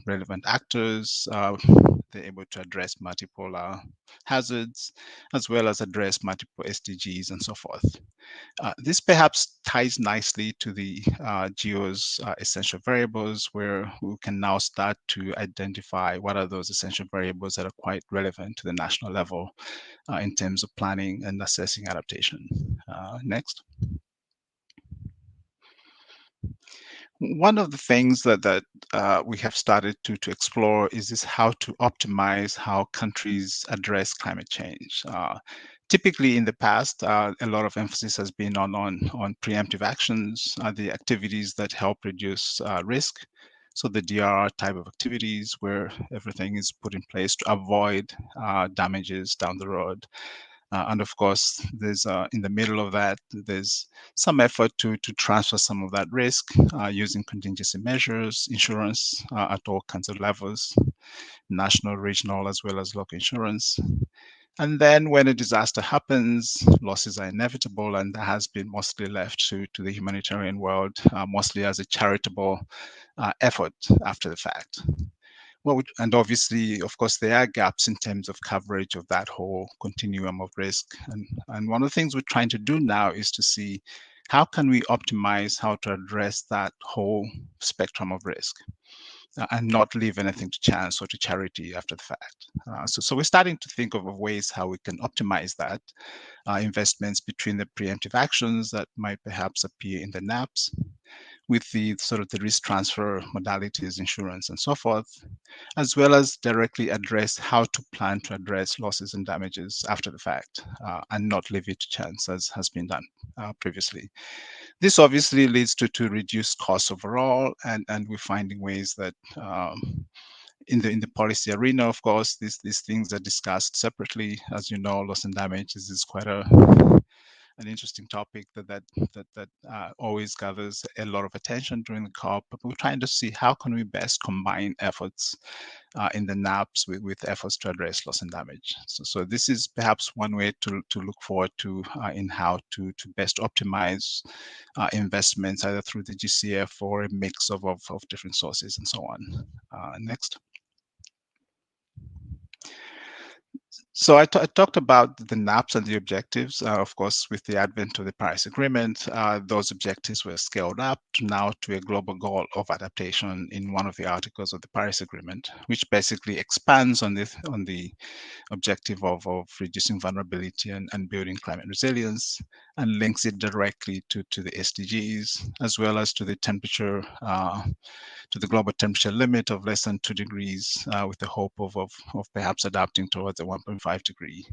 relevant actors. They're able to address multiple hazards, as well as address multiple SDGs and so forth. This perhaps ties nicely to the GEO's essential variables, where we can now start to identify what are those essential variables that are quite relevant to the national level in terms of planning and assessing adaptation. Next. One of the things that we have started to explore is how to optimize how countries address climate change. Typically, in the past, a lot of emphasis has been on preemptive actions, the activities that help reduce risk. So the DRR type of activities where everything is put in place to avoid damages down the road. And of course, there's in the middle of that, there's some effort to transfer some of that risk using contingency measures, insurance at all kinds of levels, national, regional, as well as local insurance. And then when a disaster happens, losses are inevitable, and that has been mostly left to the humanitarian world, mostly as a charitable effort after the fact. Well, and obviously, of course, there are gaps in terms of coverage of that whole continuum of risk. And one of the things we're trying to do now is to see how can we optimize how to address that whole spectrum of risk and not leave anything to chance or to charity after the fact. So we're starting to think of ways how we can optimize that investments between the preemptive actions that might perhaps appear in the NAPs with the sort of the risk transfer modalities, insurance, and so forth, as well as directly address how to plan to address losses and damages after the fact and not leave it to chance as has been done previously. This obviously leads to reduced costs overall, and we're finding ways that in the policy arena, of course, these things are discussed separately. As you know, loss and damage is quite an interesting topic that always gathers a lot of attention during the COP. But we're trying to see how can we best combine efforts in the NAPs with efforts to address loss and damage. So this is perhaps one way to look forward to in how to best optimize investments either through the GCF or a mix of different sources and so on. Next. So I talked about the NAPs and the objectives. Of course, with the advent of the Paris Agreement, those objectives were scaled up now to a global goal of adaptation in one of the articles of the Paris Agreement, which basically expands on the objective of reducing vulnerability and building climate resilience, and links it directly to the SDGs, as well as to the temperature to the global temperature limit of less than 2 degrees with the hope of perhaps adapting towards a 1.5 degree.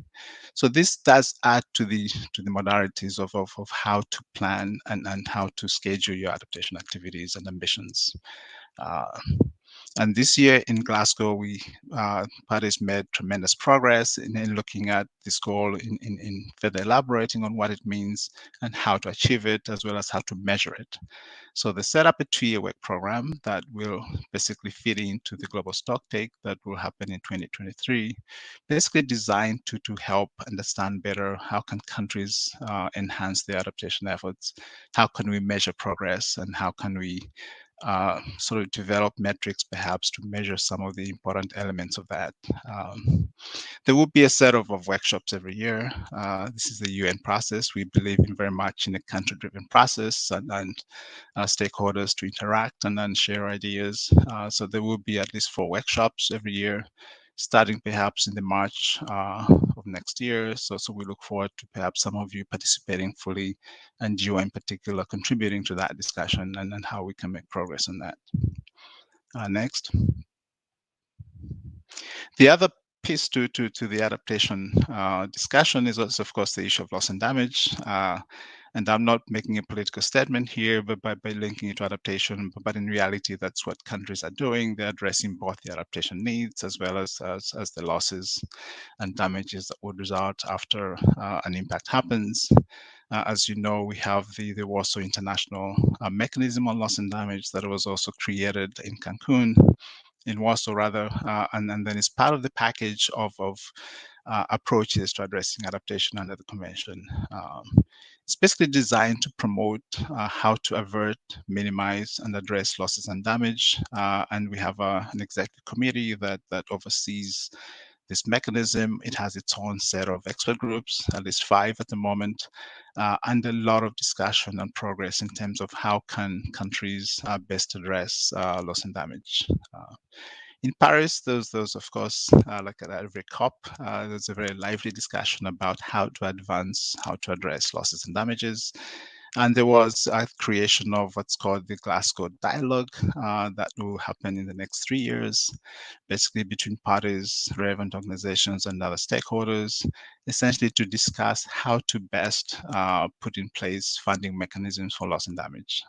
So this does add to the modalities of how to plan and how to schedule your adaptation activities and ambitions. And this year in Glasgow, parties made tremendous progress in looking at this goal, in further elaborating on what it means and how to achieve it, as well as how to measure it. So they set up a 2-year work program that will basically fit into the global stocktake that will happen in 2023, basically designed to help understand better how can countries enhance their adaptation efforts, how can we measure progress, and how can we sort of develop metrics perhaps to measure some of the important elements of that. There will be a set of workshops every year. This is the UN process. We believe in very much in a country-driven process and stakeholders to interact and then share ideas. So there will be at least 4 workshops every year, starting perhaps in the March of next year. So we look forward to perhaps some of you participating fully, and GEO in particular contributing to that discussion and how we can make progress on that. Next. The other piece to the adaptation discussion is also, of course, the issue of loss and damage. And I'm not making a political statement here, but by linking it to adaptation, but in reality, that's what countries are doing. They're addressing both the adaptation needs as well as the losses and damages that would result after an impact happens. As you know, we have the Warsaw International Mechanism on Loss and Damage that was also created in Cancun, in Warsaw rather, and then it's part of the package of approaches to addressing adaptation under the convention. It's basically designed to promote how to avert, minimize, and address losses and damage. And we have an executive committee that oversees this mechanism. It has its own set of expert groups, at least 5 at the moment, and a lot of discussion and progress in terms of how can countries best address loss and damage. In Paris, there's of course, like at every COP, there's a very lively discussion about how to advance, how to address losses and damages. And there was a creation of what's called the Glasgow Dialogue that will happen in the next 3 years, basically between parties, relevant organizations, and other stakeholders, essentially to discuss how to best put in place funding mechanisms for loss and damage.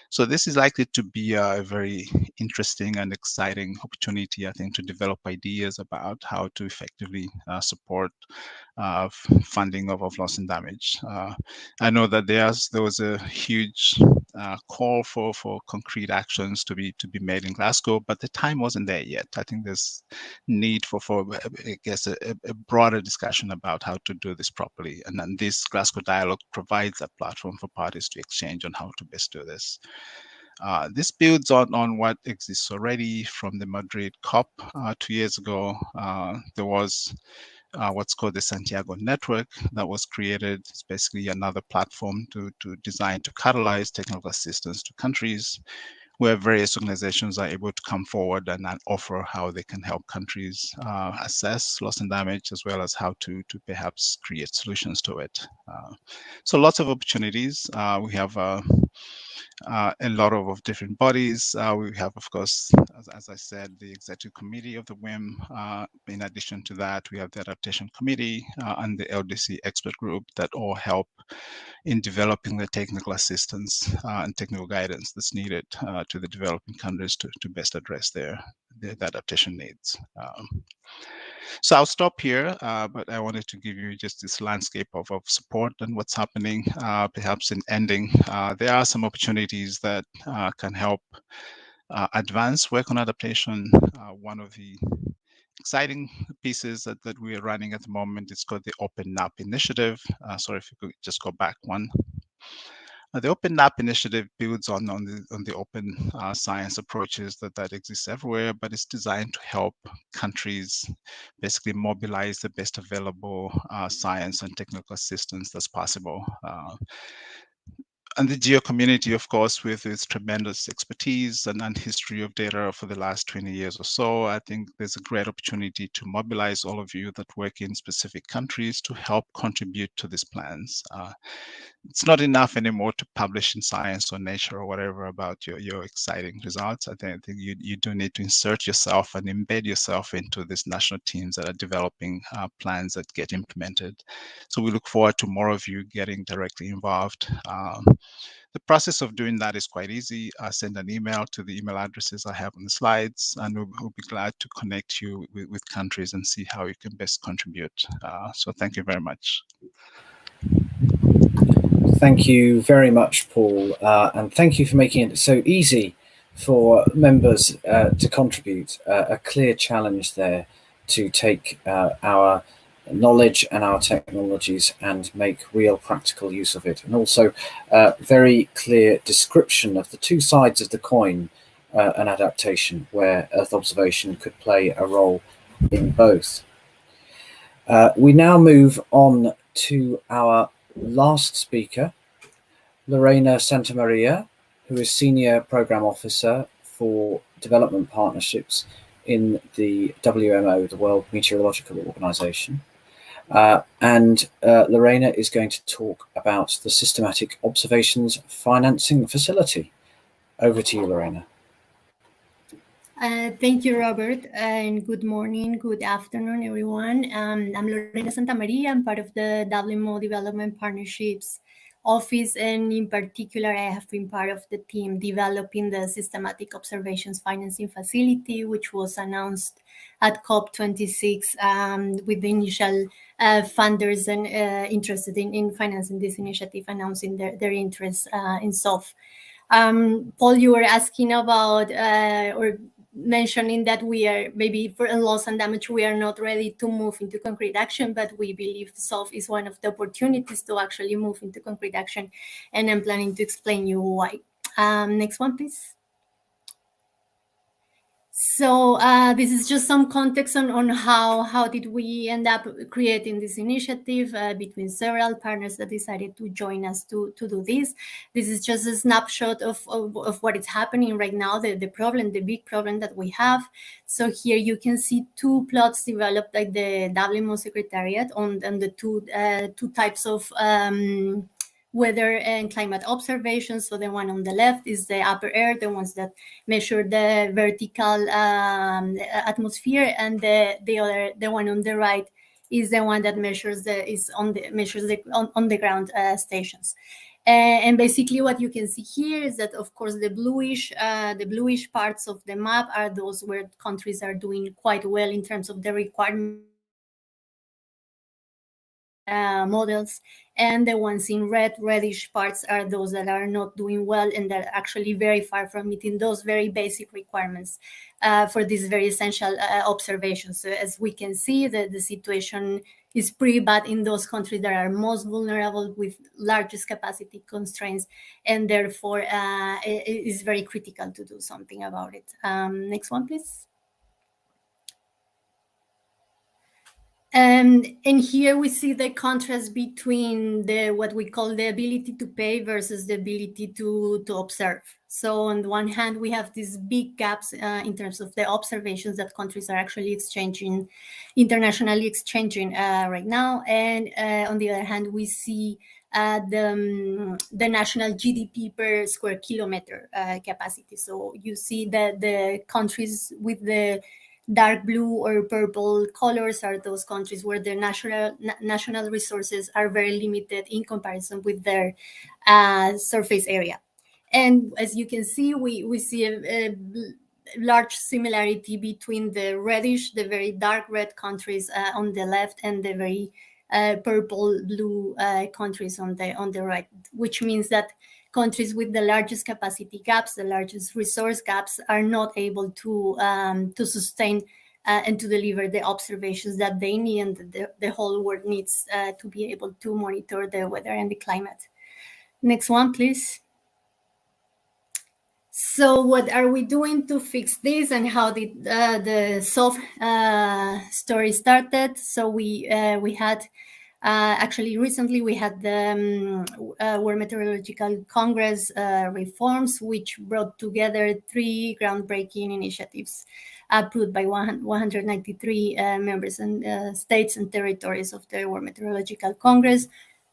So this is likely to be a very interesting and exciting opportunity, I think, to develop ideas about how to effectively support funding of loss and damage. I know that there was a huge call for concrete actions to be made in Glasgow, but the time wasn't there yet. I think there's need for I guess a broader discussion about how to do this properly, and then this Glasgow Dialogue provides a platform for parties to exchange on how to best do this. This builds on what exists already from the Madrid COP 2 years ago. There was what's called the Santiago Network that was created. It's basically another platform to design to catalyze technical assistance to countries, where various organizations are able to come forward and offer how they can help countries assess loss and damage, as well as how to perhaps create solutions to it. So lots of opportunities. We have a lot of different bodies. We have, of course, as I said, the executive committee of the WIM. In addition to that, we have the Adaptation Committee and the LDC expert group that all help in developing the technical assistance and technical guidance that's needed to the developing countries to best address their adaptation needs. So I'll stop here, but I wanted to give you just this landscape of support and what's happening. Perhaps in ending, there are some opportunities that can help advance work on adaptation. One of the exciting pieces that we are running at the moment is called the Open NAP Initiative. Sorry if you could just go back one. The Open NAP initiative builds on the open science approaches that exist everywhere, but it's designed to help countries basically mobilize the best available science and technical assistance that's possible. And the GEO community, of course, with its tremendous expertise and history of data for the last 20 years or so, I think there's a great opportunity to mobilize all of you that work in specific countries to help contribute to these plans. It's not enough anymore to publish in Science or Nature or whatever about your exciting results. I think you do need to insert yourself and embed yourself into these national teams that are developing plans that get implemented. So we look forward to more of you getting directly involved. The process of doing that is quite easy. Send an email to the email addresses I have on the slides, and we'll be glad to connect you with countries and see how you can best contribute. So thank you very much. Thank you very much, Paul, and thank you for making it so easy for members to contribute. A clear challenge there to take our knowledge and our technologies and make real practical use of it, and also very clear description of the two sides of the coin, an adaptation where Earth observation could play a role in both. We now move on to our last speaker, Lorena Santamaria, who is Senior Program Officer for Development Partnerships in the WMO, the World Meteorological Organization. And Lorena is going to talk about the Systematic Observations Financing Facility. Over to you, Lorena. Thank you, Robert, and good morning, good afternoon, everyone. I'm Lorena Santamaria. I'm part of the WMO Development Partnerships Office, and in particular, I have been part of the team developing the Systematic Observations Financing Facility, which was announced at COP26 with the initial funders and interested in financing this initiative, announcing their interest in SOF. Paul, you were asking about or mentioning that we are maybe for loss and damage, we are not ready to move into concrete action, but we believe SOF is one of the opportunities to actually move into concrete action, and I'm planning to explain you why. Next one, please. So this is just some context on how did we end up creating this initiative between several partners that decided to join us to do this. This is just a snapshot of what is happening right now, the big problem that we have. So here you can see two plots developed by the WMO Secretariat on the two types of weather and climate observations. So the one on the left is the upper air, the ones that measure the vertical atmosphere, and the one on the right is the one that measures on the ground stations. And basically what you can see here is that, of course, the bluish parts of the map are those where countries are doing quite well in terms of the requirement models, and the ones in reddish parts are those that are not doing well and that are actually very far from meeting those very basic requirements for these very essential observations. So as we can see, the situation is pretty bad in those countries that are most vulnerable with largest capacity constraints, and therefore it is very critical to do something about it. Next one, please. And here we see the contrast between what we call the ability to pay versus the ability to observe. So on the one hand, we have these big gaps in terms of the observations that countries are actually internationally exchanging right now. And on the other hand, we see the national GDP per square kilometer capacity. So you see that the countries with the dark blue or purple colors are those countries where their national resources are very limited in comparison with their surface area. And as you can see, we see a large similarity between the very dark red countries on the left and the very purple blue countries on the right, which means that countries with the largest capacity gaps, the largest resource gaps, are not able to sustain and to deliver the observations that they need and the whole world needs to be able to monitor the weather and the climate. Next one, please. So what are we doing to fix this, and how did the SOF story started? So we had actually recently we had the World Meteorological Congress reforms, which brought together 3 groundbreaking initiatives approved by 193 members and states and territories of the World Meteorological Congress.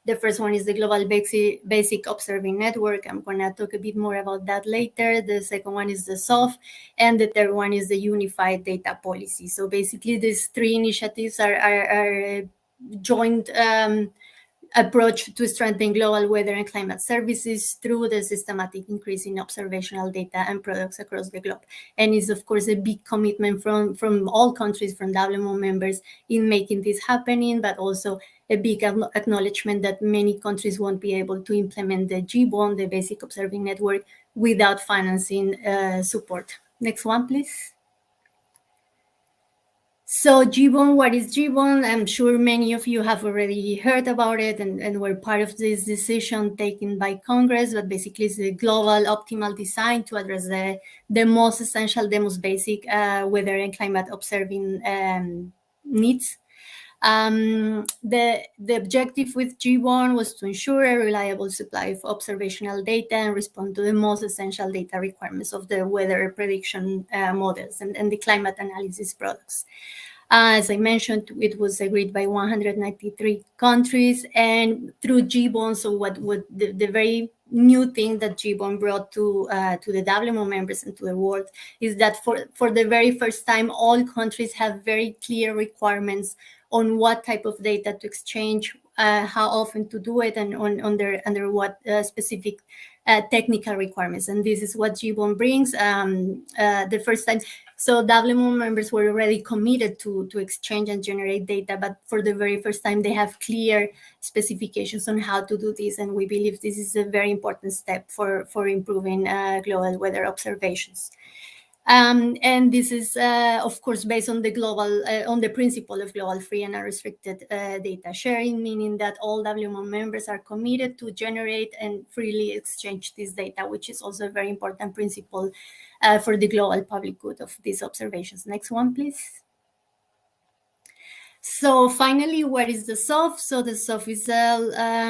The first one is the Global Basic Observing Network. I'm going to talk a bit more about that later. The second one is the SOF, and the third one is the Unified Data Policy. So basically, these 3 initiatives are a joint approach to strengthen global weather and climate services through the systematic increase in observational data and products across the globe. And is, of course, a big commitment from all countries, from WMO members, in making this happening, but also a big acknowledgement that many countries won't be able to implement the GBON, the Basic Observing Network, without financing support. Next one, please. So GBON, what is GBON? I'm sure many of you have already heard about it and were part of this decision taken by Congress, but basically it's a global optimal design to address the most essential, the most basic weather and climate observing needs. The objective with GBON was to ensure a reliable supply of observational data and respond to the most essential data requirements of the weather prediction models and the climate analysis products. As I mentioned, it was agreed by 193 countries, and through GBON, so what the very new thing that GBON brought to the WMO members and to the world is that for the very first time, all countries have very clear requirements on what type of data to exchange, how often to do it, and under what specific technical requirements. And this is what GBON brings. The first time, so WMO members were already committed to exchange and generate data, but for the very first time, they have clear specifications on how to do this. And we believe this is a very important step for improving global weather observations. And this is, of course, based on the principle of global free and unrestricted data sharing, meaning that all WMO members are committed to generate and freely exchange this data, which is also a very important principle for the global public good of these observations. Next one, please. So finally, what is the SOF? So the SOF is a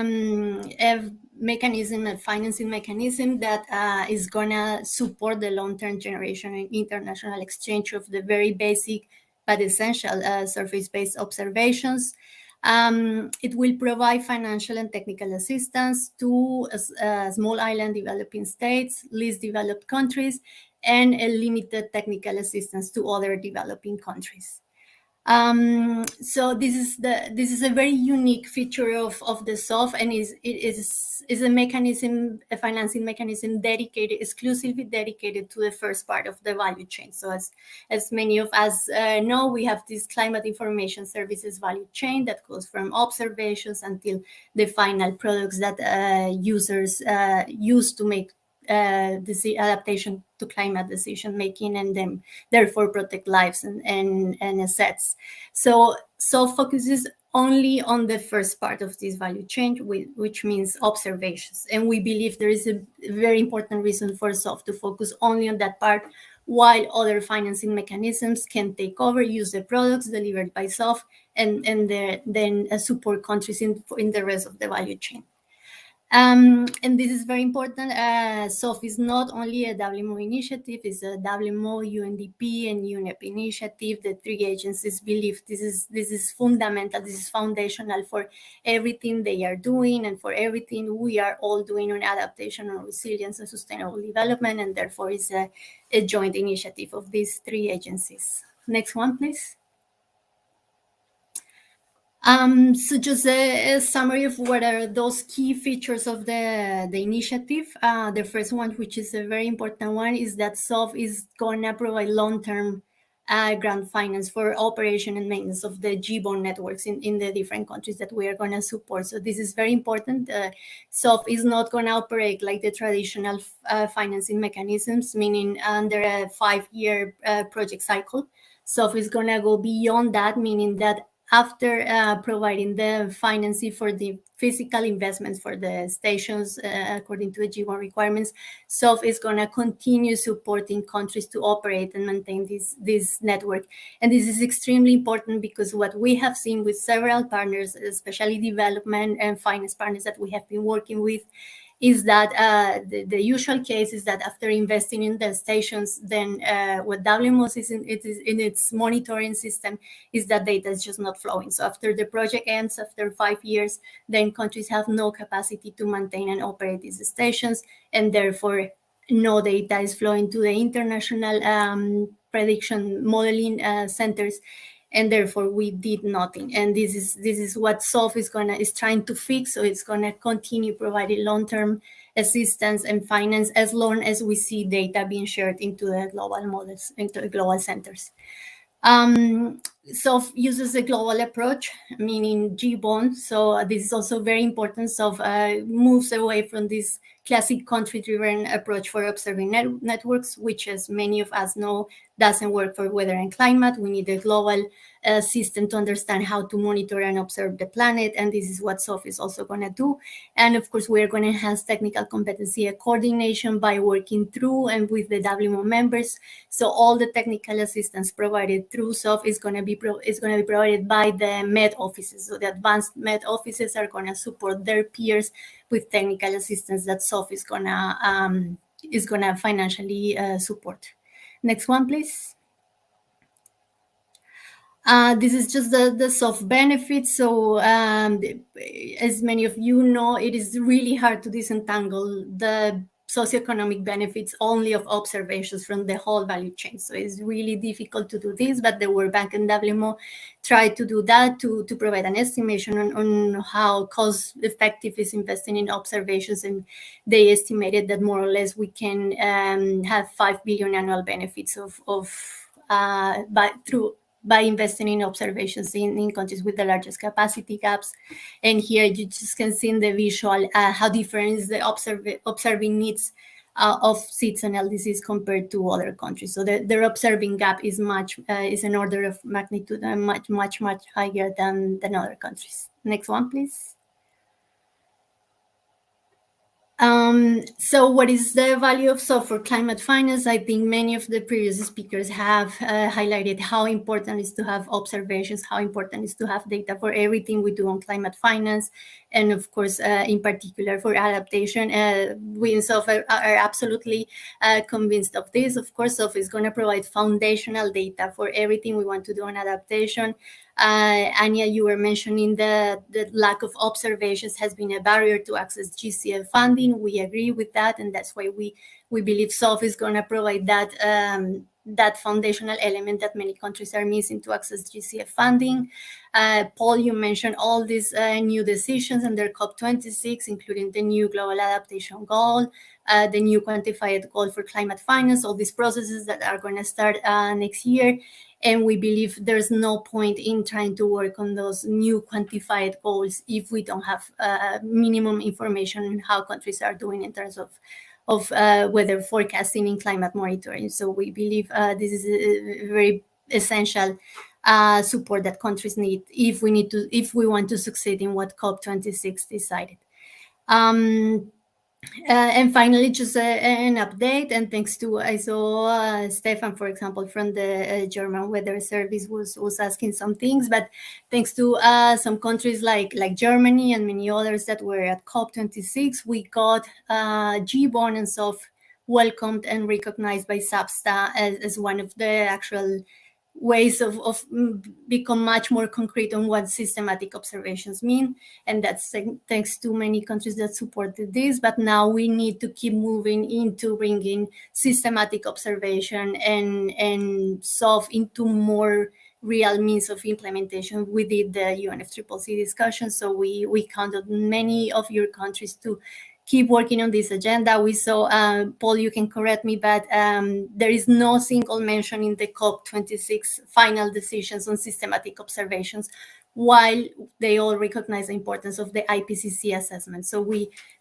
mechanism, a financing mechanism that is gonna support the long-term generation and international exchange of the very basic but essential surface-based observations. It will provide financial and technical assistance to small island developing states, least developed countries, and a limited technical assistance to other developing countries. So this is a very unique feature of the SOF, and it is a mechanism, a financing mechanism exclusively dedicated to the first part of the value chain. So as many of us know, we have this climate information services value chain that goes from observations until the final products that users use to make the adaptation to climate decision making, and then therefore protect lives and assets. So focuses only on the first part of this value chain, which means observations. And we believe there is a very important reason for SOF to focus only on that part, while other financing mechanisms can take over, use the products delivered by SOF, and then support countries in the rest of the value chain. And this is very important. SOF is not only a WMO initiative, it's a WMO, UNDP, and UNEP initiative. The three agencies believe this is fundamental, this is foundational for everything they are doing and for everything we are all doing on adaptation, on resilience, and sustainable development, and therefore is a joint initiative of these three agencies. Next one, please. So just a summary of what are those key features of the initiative. The first one, which is a very important one, is that SOF is going to provide long-term grant finance for operation and maintenance of the GEO networks in the different countries that we are going to support. So this is very important. SOF is not going to operate like the traditional financing mechanisms, meaning under a 5-year project cycle. SOF is going to go beyond that, meaning that after providing the financing for the physical investments for the stations according to the GEO requirements, SOF is going to continue supporting countries to operate and maintain this network. And this is extremely important because what we have seen with several partners, especially development and finance partners that we have been working with, is that the usual case is that after investing in the stations, then what WMO is in its monitoring system is that data is just not flowing. So after the project ends, after 5 years, then countries have no capacity to maintain and operate these stations, and therefore no data is flowing to the international prediction modeling centers. And therefore we did nothing. And this is what SOF is trying to fix. So it's gonna continue providing long-term assistance and finance as long as we see data being shared into the global models, into the global centers. SOF uses a global approach, meaning GBON. So this is also very important. SOF moves away from this classic country-driven approach for observing networks, which, as many of us know, doesn't work for weather and climate. We need a global system to understand how to monitor and observe the planet, and this is what SOF is also going to do. And of course, we're going to enhance technical competency and coordination by working through and with the WMO members. So all the technical assistance provided through SOF is going to be provided by the MED offices. So the advanced MED offices are going to support their peers with technical assistance that SOF is going to financially support. Next one, please. This is just the SOF benefits. So as many of you know, it is really hard to disentangle the socioeconomic benefits only of observations from the whole value chain. So it's really difficult to do this, but the World Bank and WMO try to do that to provide an estimation on how cost effective is investing in observations. And they estimated that more or less we can have 5 billion annual benefits by investing in observations in countries with the largest capacity gaps. And here you just can see in the visual how different is the observing needs of seasonal disease compared to other countries. So their observing gap is an order of magnitude much higher than other countries. Next one, please. So what is the value of SOF for climate finance? I think many of the previous speakers have highlighted how important it is to have observations, how important it is to have data for everything we do on climate finance, and of course, in particular for adaptation. We in SOF are absolutely convinced of this. Of course, SOF is going to provide foundational data for everything we want to do on adaptation. Anya, you were mentioning the lack of observations has been a barrier to access GCF funding. We agree with that, and that's why we believe SOF is going to provide that that foundational element that many countries are missing to access GCF funding. Paul, you mentioned all these new decisions under COP26, including the new global adaptation goal, the new quantified goal for climate finance, all these processes that are going to start next year. And we believe there's no point in trying to work on those new quantified goals if we don't have minimum information on how countries are doing in terms of weather forecasting and climate monitoring. So we believe this is a very essential support that countries need if we want to succeed in what COP26 decided. And finally, just an update, and thanks to, I saw Stefan, for example, from the German Weather Service was asking some things, but thanks to some countries like Germany and many others that were at COP26, we got GEO and SOF welcomed and recognized by SABSTA as one of the actual ways of become much more concrete on what systematic observations mean. And that's thanks to many countries that supported this. But now we need to keep moving into bringing systematic observation and SOF into more real means of implementation. We did the UNFCCC discussion, so we count on many of your countries to keep working on this agenda. We saw, Paul, you can correct me, but there is no single mention in the COP26 final decisions on systematic observations, while they all recognize the importance of the IPCC assessment. So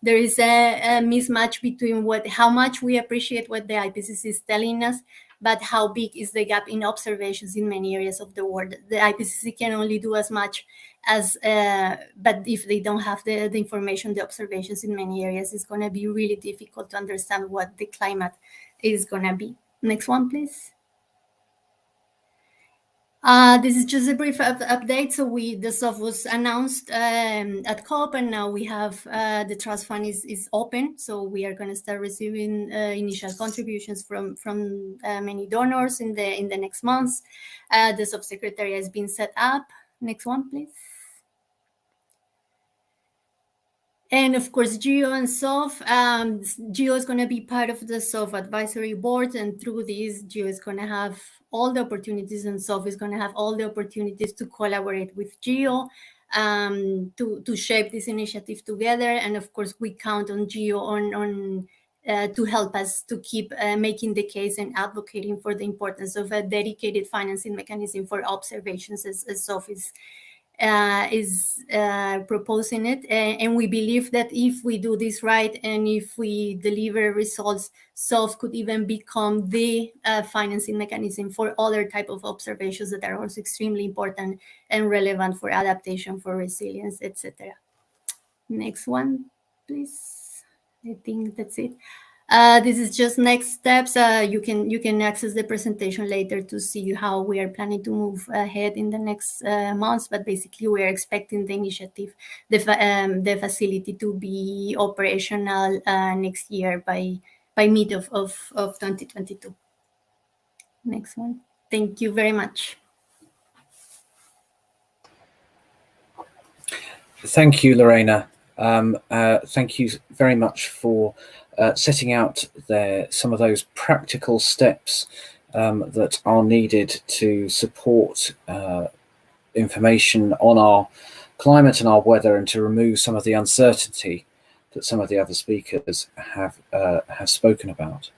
there is a mismatch between how much we appreciate what the IPCC is telling us, but how big is the gap in observations in many areas of the world. The IPCC can only do as much as, but if they don't have the information, the observations in many areas, it's going to be really difficult to understand what the climate is going to be. Next one, please. This is just a brief update. So the SOF was announced at COP, and now we have the trust fund is open. So we are going to start receiving initial contributions from many donors in the next months. The subsecretariat has been set up. Next one, please. And of course, GEO and SOF. GEO is going to be part of the SOF advisory board, and through this, GEO is going to have all the opportunities, and SOF is going to have all the opportunities to collaborate with GEO to shape this initiative together. And of course, we count on GEO to help us to keep making the case and advocating for the importance of a dedicated financing mechanism for observations, as SOF is proposing it, and we believe that if we do this right and if we deliver results, SOF could even become the financing mechanism for other type of observations that are also extremely important and relevant for adaptation, for resilience, etc. Next one, please. I think that's it. This is just next steps. You can access the presentation later to see how we are planning to move ahead in the next months. But basically, we are expecting the initiative, the facility, to be operational next year by mid of 2022. Next one. Thank you very much. Thank you, Lorena. Thank you very much for setting out some of those practical steps that are needed to support information on our climate and our weather, and to remove some of the uncertainty that some of the other speakers have spoken about.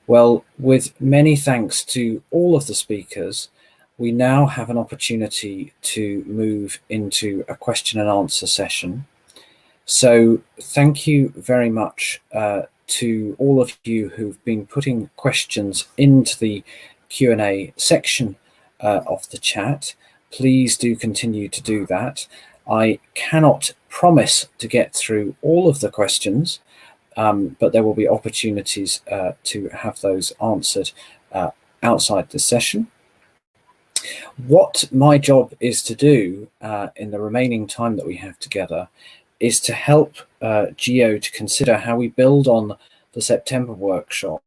Well, with many thanks to all of the speakers, we now have an opportunity to move into a question and answer session. So thank you very much to all of you who've been putting questions into the Q&A section of the chat. Please do continue to do that. I cannot promise to get through all of the questions, but there will be opportunities to have those answered outside the session. What my job is to do in the remaining time that we have together is to help GEO to consider how we build on the September workshop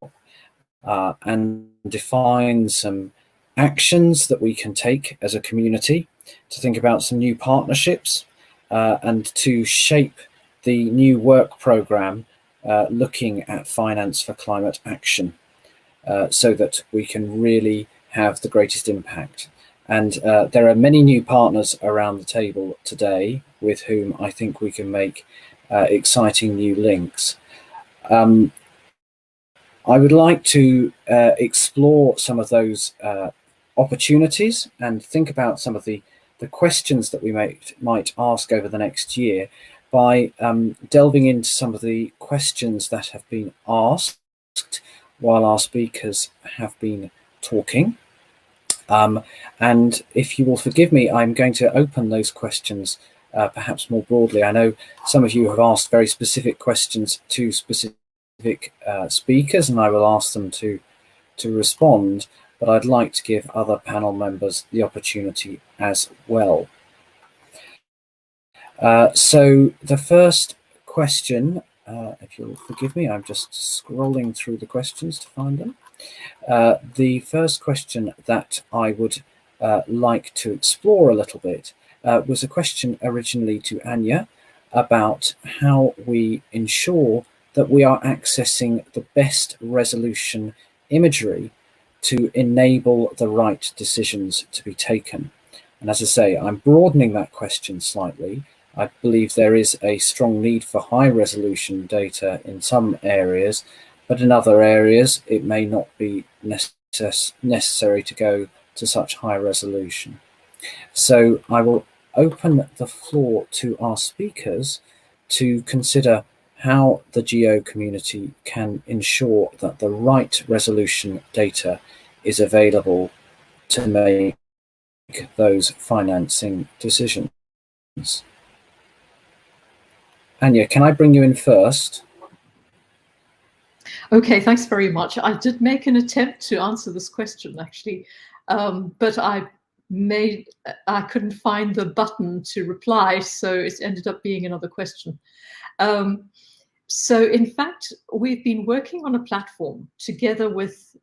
and define some actions that we can take as a community to think about some new partnerships and to shape the new work programme looking at finance for climate action so that we can really have the greatest impact. And there are many new partners around the table today with whom I think we can make exciting new links. I would like to explore some of those opportunities and think about some of the questions that we might ask over the next year by delving into some of the questions that have been asked while our speakers have been talking. And if you will forgive me, I'm going to open those questions perhaps more broadly. I know some of you have asked very specific questions to specific speakers, and I will ask them to respond, but I'd like to give other panel members the opportunity as well. So the first question, if you'll forgive me, I'm just scrolling through the questions to find them. The first question that I would like to explore a little bit was a question originally to Anya about how we ensure that we are accessing the best resolution imagery to enable the right decisions to be taken. And as I say, I'm broadening that question slightly. I believe there is a strong need for high resolution data in some areas, but in other areas it may not be necessary to go to such high resolution. So I will open the floor to our speakers to consider how the GEO community can ensure that the right resolution data is available to make those financing decisions. Anya, can I bring you in first? Okay, thanks very much. I did make an attempt to answer this question actually, but I couldn't find the button to reply, so it ended up being another question. So in fact, we've been working on a platform together with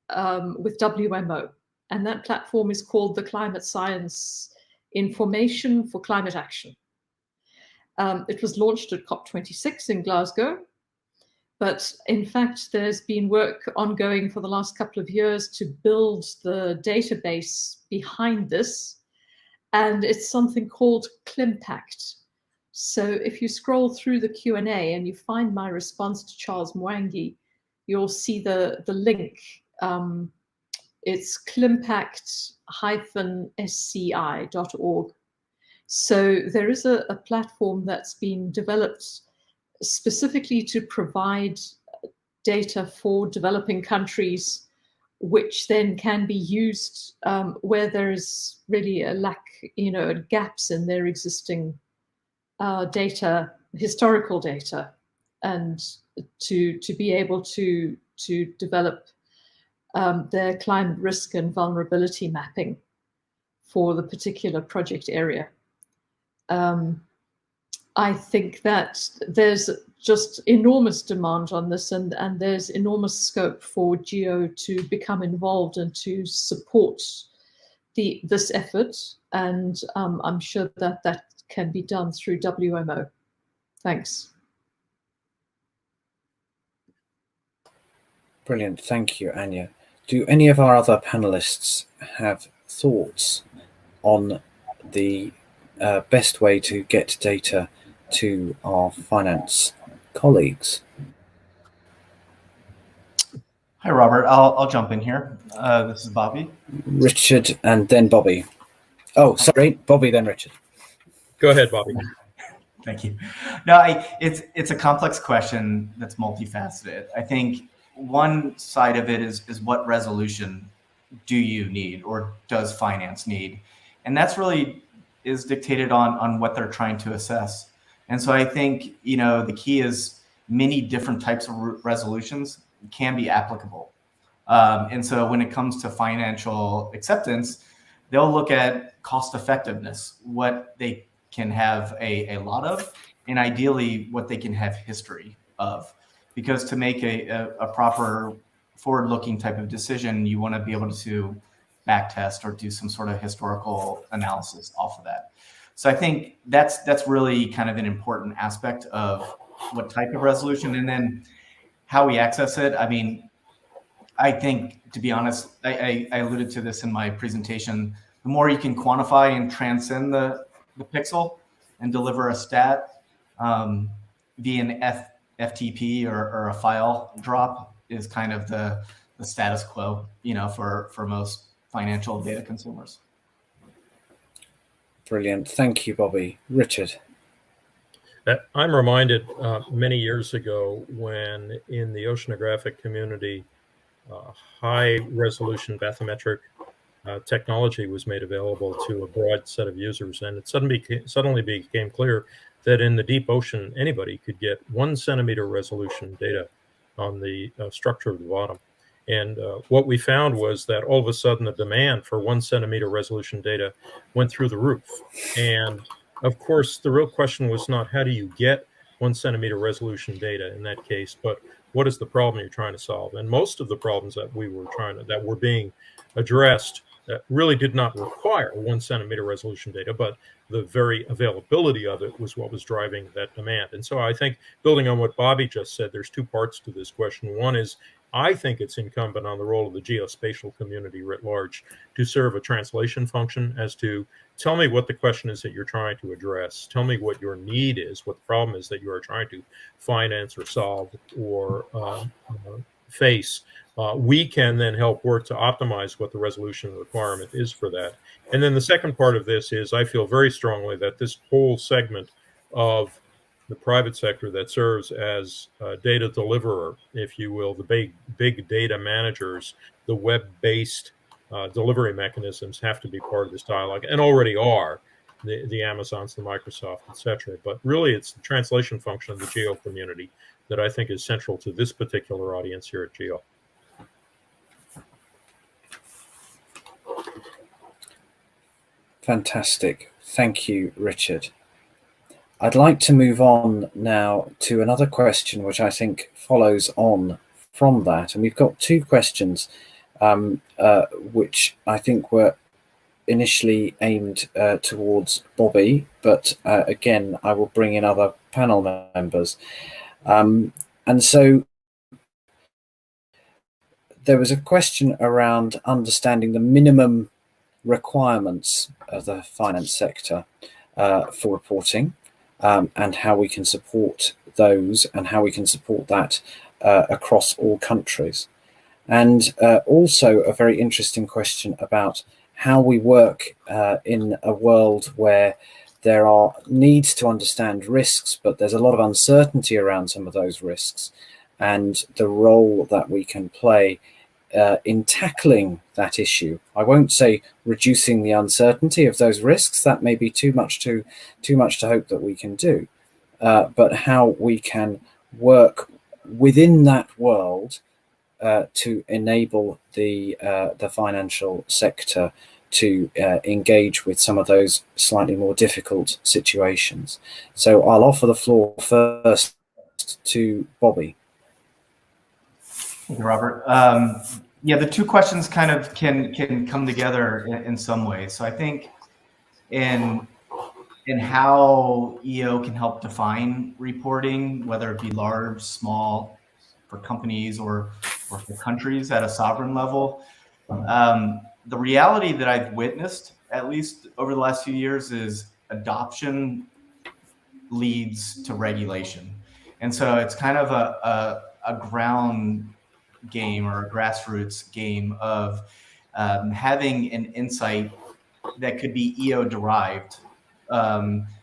WMO, and that platform is called the Climate Science Information for Climate Action. It was launched at COP26 in Glasgow, but in fact, there's been work ongoing for the last couple of years to build the database behind this, and it's something called ClimPact. So if you scroll through the Q&A and you find my response to Charles Mwangi, you'll see the link. It's climpact-sci.org. So there is a platform that's been developed specifically to provide data for developing countries, which then can be used where there is really a lack, gaps in their existing data, historical data, and to be able to develop their climate risk and vulnerability mapping for the particular project area. I think that there's just enormous demand on this, and there's enormous scope for GEO to become involved and to support this effort, and I'm sure that can be done through WMO. Thanks. Brilliant, thank you, Anya. Do any of our other panelists have thoughts on the best way to get data to our finance colleagues? Hi, Robert. I'll jump in here. This is Bobby. Richard and then Bobby. Oh, sorry, Bobby, then Richard. Go ahead, Bobby. Thank you. No, it's a complex question that's multifaceted. I think one side of it is what resolution do you need, or does finance need? And that's really is dictated on what they're trying to assess. And so I think, the key is many different types of resolutions can be applicable. And so when it comes to financial acceptance, they'll look at cost effectiveness, what they can have a lot of, and ideally what they can have history of. Because to make a proper forward-looking type of decision, you want to be able to back test or do some sort of historical analysis off of that. So I think that's really kind of an important aspect of what type of resolution, and then how we access it. I mean, I think, to be honest, I alluded to this in my presentation, the more you can quantify and transcend the pixel and deliver a stat via an FTP or a file drop is kind of the status quo, you know, for most financial data consumers. Brilliant. Thank you, Bobby. Richard. I'm reminded many years ago when in the oceanographic community, high resolution bathymetric technology was made available to a broad set of users. And it suddenly became clear that in the deep ocean, anybody could get 1 centimeter resolution data on the structure of the bottom. And what we found was that all of a sudden the demand for 1 centimeter resolution data went through the roof. And of course, the real question was not how do you get 1 centimeter resolution data in that case, but what is the problem you're trying to solve? And most of the problems that were being addressed really did not require 1 centimeter resolution data, but the very availability of it was what was driving that demand. And so I think, building on what Bobby just said, there's 2 parts to this question. One is, I think it's incumbent on the role of the geospatial community writ large to serve a translation function as to tell me what the question is that you're trying to address. Tell me what your need is, what the problem is that you are trying to finance or solve or face. We can then help work to optimize what the resolution requirement is for that. And then the second part of this is I feel very strongly that this whole segment of the private sector that serves as a data deliverer, if you will, the big data managers, the web-based delivery mechanisms have to be part of this dialogue, and already are, the Amazons, the Microsoft, et cetera. But really, it's the translation function of the GEO community that I think is central to this particular audience here at GEO. Fantastic. Thank you, Richard. I'd like to move on now to another question, which I think follows on from that. And we've got 2 questions, which I think were initially aimed towards Bobby, but again, I will bring in other panel members. And so there was a question around understanding the minimum requirements of the finance sector for reporting, and how we can support those and how we can support that across all countries. And also a very interesting question about how we work in a world where there are needs to understand risks, but there's a lot of uncertainty around some of those risks, and the role that we can play in tackling that issue. I won't say reducing the uncertainty of those risks, that may be too much to hope that we can do, but how we can work within that world to enable the financial sector to engage with some of those slightly more difficult situations. So I'll offer the floor first to Bobby. Thank you, Robert. Yeah, the 2 questions kind of can come together in some ways. So I think in how EO can help define reporting, whether it be large, small, for companies or for countries at a sovereign level. The reality that I've witnessed, at least over the last few years, is adoption leads to regulation. And so it's kind of a ground game or a grassroots game of having an insight that could be EO derived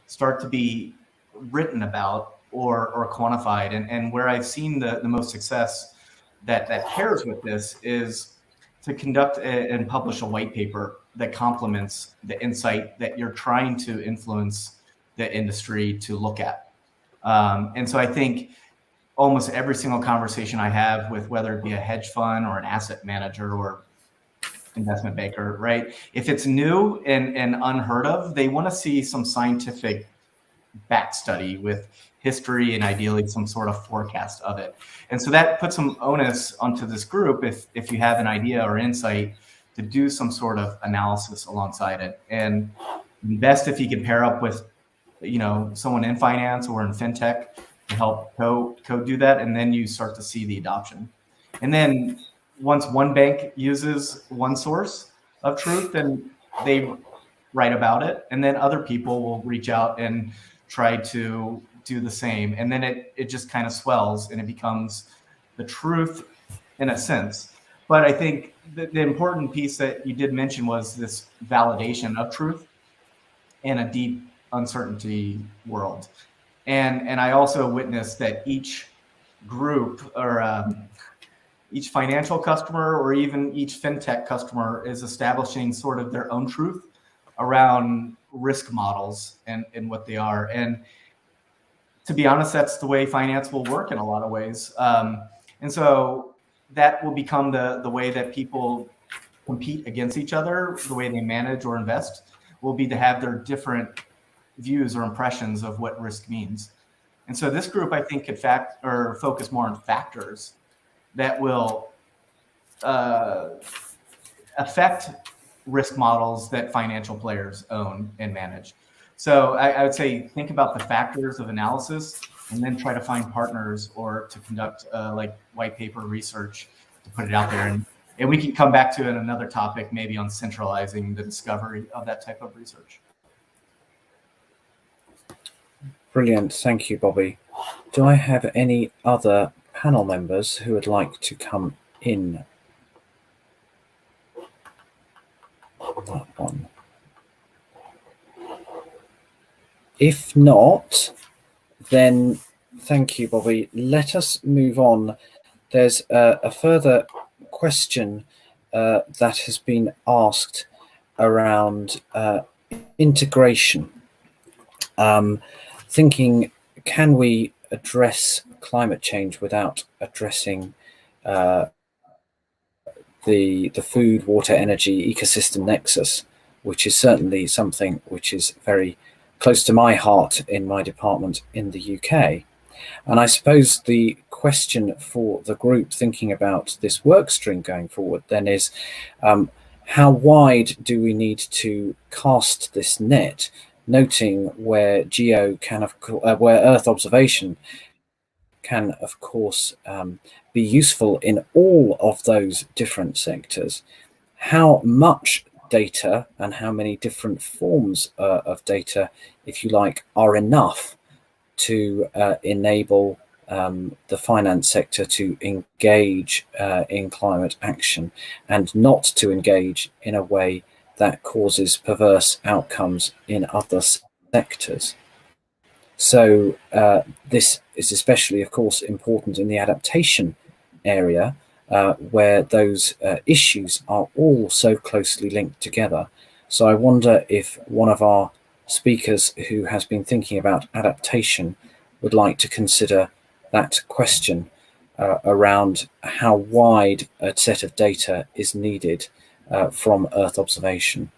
start to be written about or quantified. And where I've seen the most success that pairs with this is to conduct and publish a white paper that complements the insight that you're trying to influence the industry to look at. And so I think almost every single conversation I have with whether it be a hedge fund or an asset manager or investment banker, right? If it's new and unheard of, they want to see some scientific back study with history and ideally some sort of forecast of it. And so that puts some onus onto this group if you have an idea or insight to do some sort of analysis alongside it. And best if you can pair up with, you know, someone in finance or in fintech to help code do that, and then you start to see the adoption. And then once one bank uses one source of truth, then they write about it, and then other people will reach out and try to do the same, and then it just kind of swells and it becomes the truth in a sense. But I think the important piece that you did mention was this validation of truth in a deep uncertainty world. And I also witnessed that each group or each financial customer or even each fintech customer is establishing sort of their own truth around risk models and what they are. And to be honest, that's the way finance will work in a lot of ways. And so that will become the way that people compete against each other. The way they manage or invest will be to have their different views or impressions of what risk means. And so this group, I think, could focus more on factors that will affect risk models that financial players own and manage. So I would say think about the factors of analysis and then try to find partners or to conduct like white paper research to put it out there. And we can come back to it in another topic, maybe on centralizing the discovery of that type of research. Brilliant. Thank you, Bobby. Do I have any other panel members who would like to come in? That one. If not, then thank you, Bobby. Let us move on. There's a further question that has been asked around integration. Thinking, can we address climate change without addressing the food, water, energy, ecosystem nexus, which is certainly something which is very close to my heart in my department in the UK. And I suppose the question for the group thinking about this work stream going forward then is, how wide do we need to cast this net, noting where GEO can, where Earth observation can, of course, be useful in all of those different sectors. How much data and how many different forms of data, if you like, are enough to enable the finance sector to engage in climate action and not to engage in a way that causes perverse outcomes in other sectors. So this is especially, of course, important in the adaptation area, where those issues are all so closely linked together. So I wonder if one of our speakers who has been thinking about adaptation would like to consider that question around how wide a set of data is needed from Earth observation.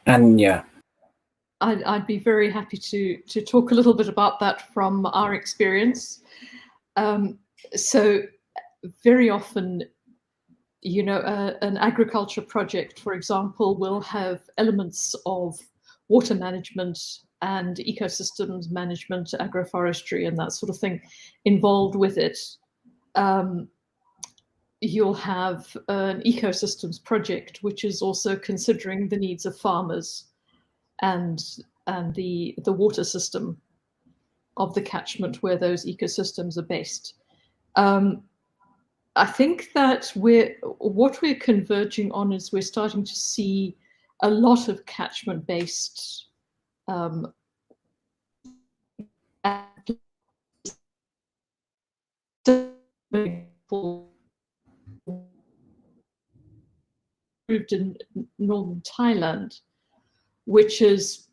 Anya. I'd be very happy to talk a little bit about that from our experience. So very often, you know, an agriculture project, for example, will have elements of water management and ecosystems management, agroforestry, and that sort of thing involved with it. You'll have an ecosystems project, which is also considering the needs of farmers and the water system of the catchment where those ecosystems are based. I think that what we're converging on is we're starting to see a lot of catchment-based in northern Thailand, which is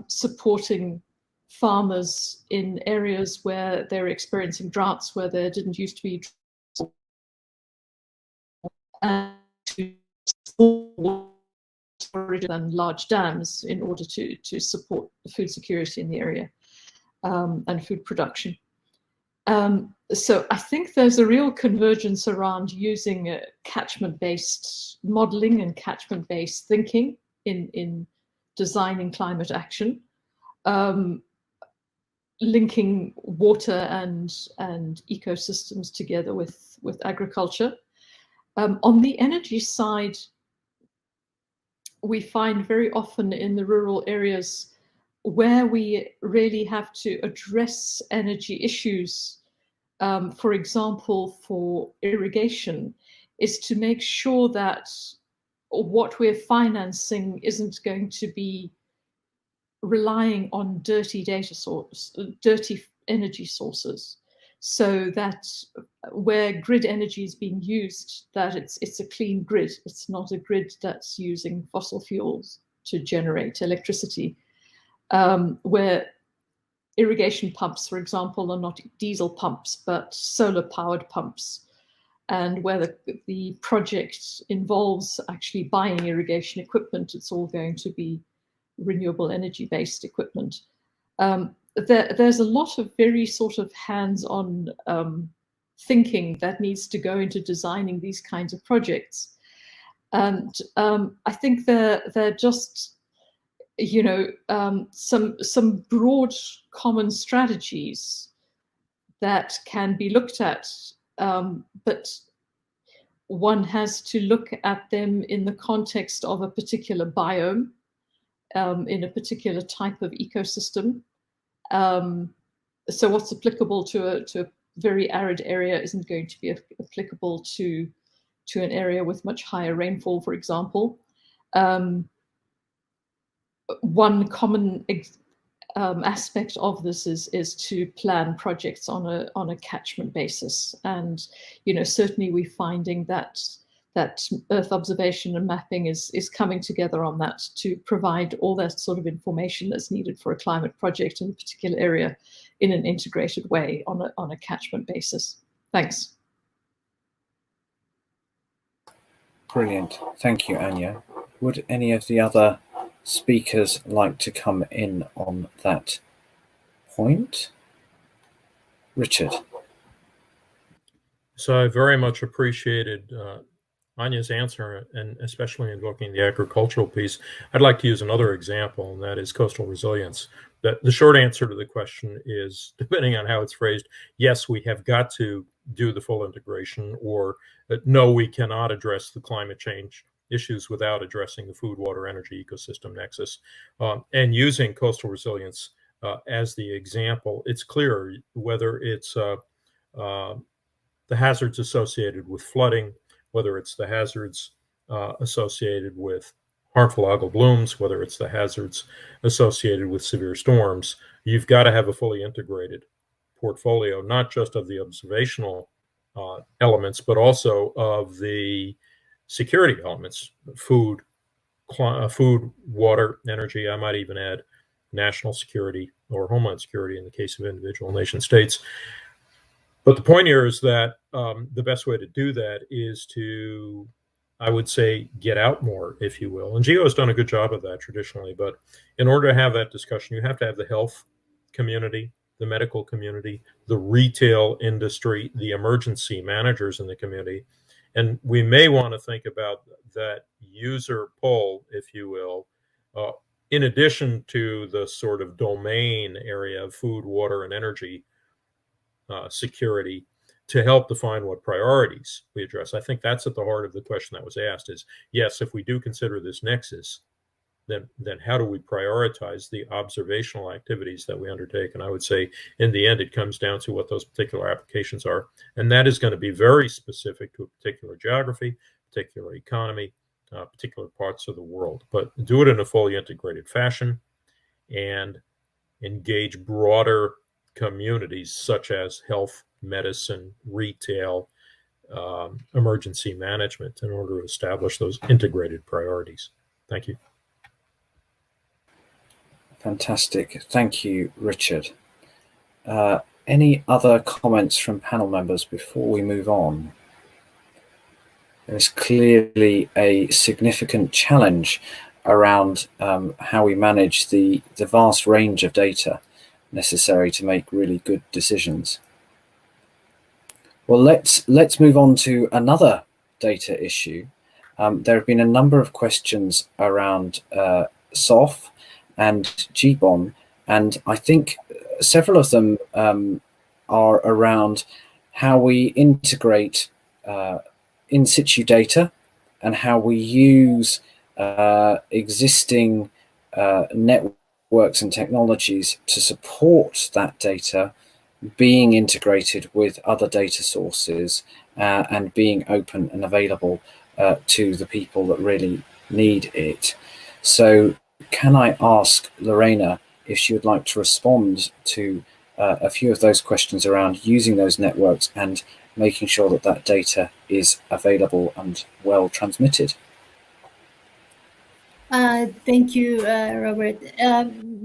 supporting farmers in areas where they're experiencing droughts, where there didn't used to be, and to storage and large dams in order to support food security in the area and food production. So I think there's a real convergence around using catchment-based modeling and catchment-based thinking in designing climate action, linking water and ecosystems together with agriculture. On the energy side, we find very often in the rural areas where we really have to address energy issues, for example, for irrigation, is to make sure that what we're financing isn't going to be relying on dirty energy sources, so that where grid energy is being used, that it's a clean grid. It's not a grid that's using fossil fuels to generate electricity. Where irrigation pumps, for example, are not diesel pumps, but solar-powered pumps, and where the project involves actually buying irrigation equipment, it's all going to be renewable energy-based equipment. There's a lot of very sort of hands-on thinking that needs to go into designing these kinds of projects. And I think they're just, you know, some broad common strategies that can be looked at, but one has to look at them in the context of a particular biome, in a particular type of ecosystem. So what's applicable to a very arid area isn't going to be applicable to an area with much higher rainfall, for example. One common aspect of this is to plan projects on a catchment basis, and you know, certainly we're finding that Earth observation and mapping is coming together on that to provide all that sort of information that's needed for a climate project in a particular area in an integrated way on a catchment basis. Thanks. Brilliant. Thank you, Anya. Would any of the other speakers like to come in on that point? Richard. So I very much appreciated Anya's answer, and especially invoking the agricultural piece. I'd like to use another example, and that is coastal resilience. The short answer to the question is, depending on how it's phrased, yes, we have got to do the full integration, or no, we cannot address the climate change issues without addressing the food, water, energy ecosystem nexus. And using coastal resilience as the example, it's clear whether it's the hazards associated with flooding, whether it's the hazards associated with harmful algal blooms, whether it's the hazards associated with severe storms, you've got to have a fully integrated portfolio, not just of the observational elements, but also of the security elements: food, water, energy. I might even add national security or homeland security in the case of individual nation states. But the point here is that the best way to do that is to, I would say, get out more, if you will. And GEO has done a good job of that traditionally. But in order to have that discussion, you have to have the health community, the medical community, the retail industry, the emergency managers in the community. And we may want to think about that user pull, if you will, in addition to the sort of domain area of food, water, and energy security, to help define what priorities we address. I think that's at the heart of the question that was asked is, yes, if we do consider this nexus, then how do we prioritize the observational activities that we undertake? And I would say in the end, it comes down to what those particular applications are. And that is going to be very specific to a particular geography, particular economy, particular parts of the world. But do it in a fully integrated fashion and engage broader communities such as health, medicine, retail, emergency management in order to establish those integrated priorities. Thank you. Fantastic. Thank you, Richard. Any other comments from panel members before we move on? There's clearly a significant challenge around how we manage the vast range of data necessary to make really good decisions. Well, let's move on to another data issue. There have been a number of questions around SOF and GBON, and I think several of them are around how we integrate in situ data and how we use existing networks and technologies to support that data being integrated with other data sources and being open and available to the people that really need it. So can I ask Lorena if she would like to respond to a few of those questions around using those networks and making sure that that data is available and well transmitted? Thank you, Robert.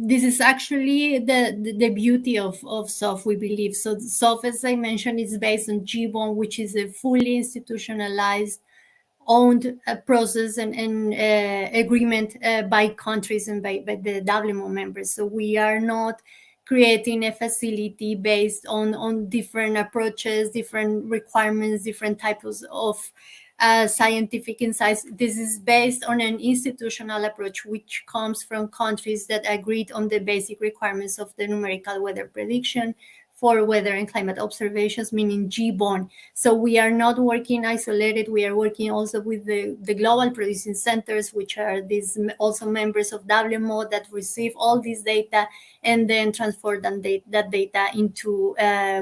This is actually the beauty of SOF, we believe. So SOF, as I mentioned, is based on GBON, which is a fully institutionalized, owned process and agreement by countries and by the WMO members. So we are not creating a facility based on different approaches, different requirements, different types of scientific insights. This is based on an institutional approach, which comes from countries that agreed on the basic requirements of the numerical weather prediction for weather and climate observations, meaning GBON. So we are not working isolated. We are working also with the global producing centers, which are these also members of WMO that receive all this data and then transfer that data into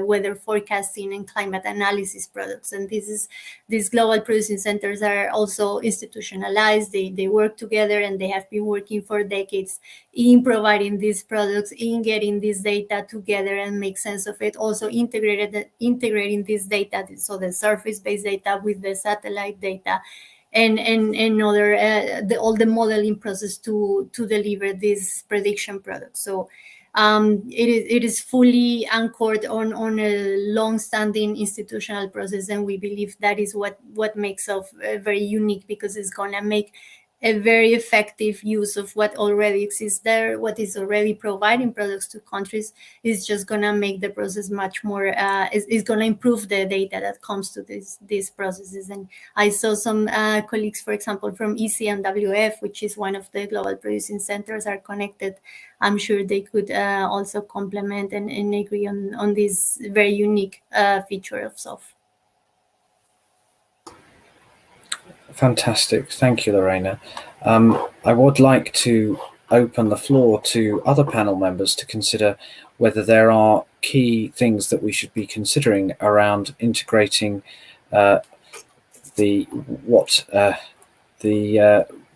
weather forecasting and climate analysis products. And these global producing centers are also institutionalized. They work together, and they have been working for decades in providing these products, in getting this data together and make sense of it, also integrating this data, so the surface-based data with the satellite data and other all the modeling process to deliver this prediction product. So it is fully anchored on a long-standing institutional process, and we believe that is what makes it very unique, because it's going to make a very effective use of what already exists there, what is already providing products to countries. Is just going to make the process much more, is going to improve the data that comes to these processes. And I saw some colleagues, for example, from ECMWF, which is one of the global producing centers, are connected. I'm sure they could also complement and agree on this very unique feature of SOF. Fantastic. Thank you, Lorena. I would like to open the floor to other panel members to consider whether there are key things that we should be considering around integrating the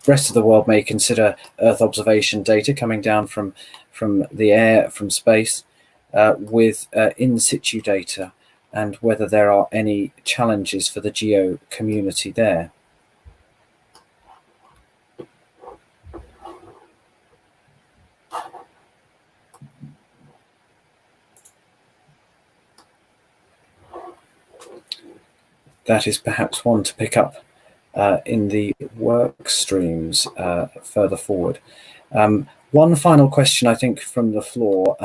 rest of the world may consider Earth observation data coming down from the air, from space, with in situ data, and whether there are any challenges for the GEO community there. That is perhaps one to pick up in the work streams further forward. One final question, I think, from the floor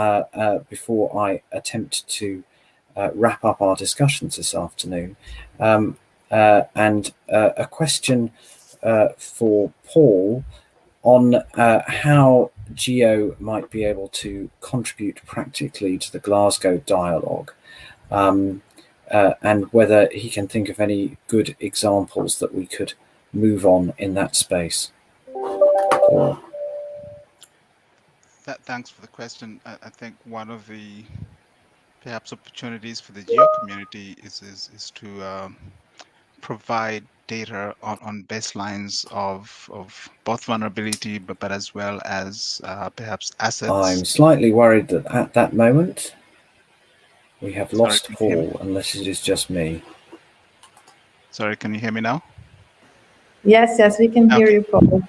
before I attempt to wrap up our discussions this afternoon. And a question for Paul on how GEO might be able to contribute practically to the Glasgow dialogue. And whether he can think of any good examples that we could move on in that space. Thanks for the question. I think one of the perhaps opportunities for the GEO community is to provide data on baselines of both vulnerability, but as well as perhaps assets. I'm slightly worried that at that moment we have lost Paul, unless it is just me. Sorry, can you hear me now? Yes, we can hear you, Paul.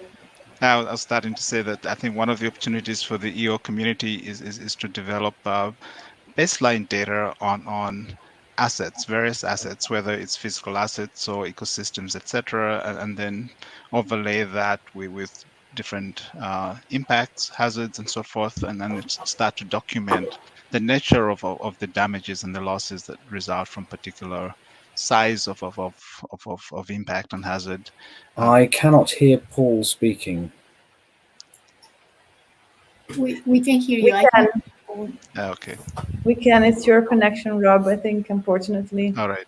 I was starting to say that I think one of the opportunities for the EO community is to develop baseline data on assets, various assets, whether it's physical assets or ecosystems, etc., and then overlay that with different impacts, hazards, and so forth, and then start to document the nature of the damages and the losses that result from particular size of impact and hazard. I cannot hear Paul speaking. We can hear We you. can. Okay. We can. It's your connection, Rob, I think, unfortunately. All right.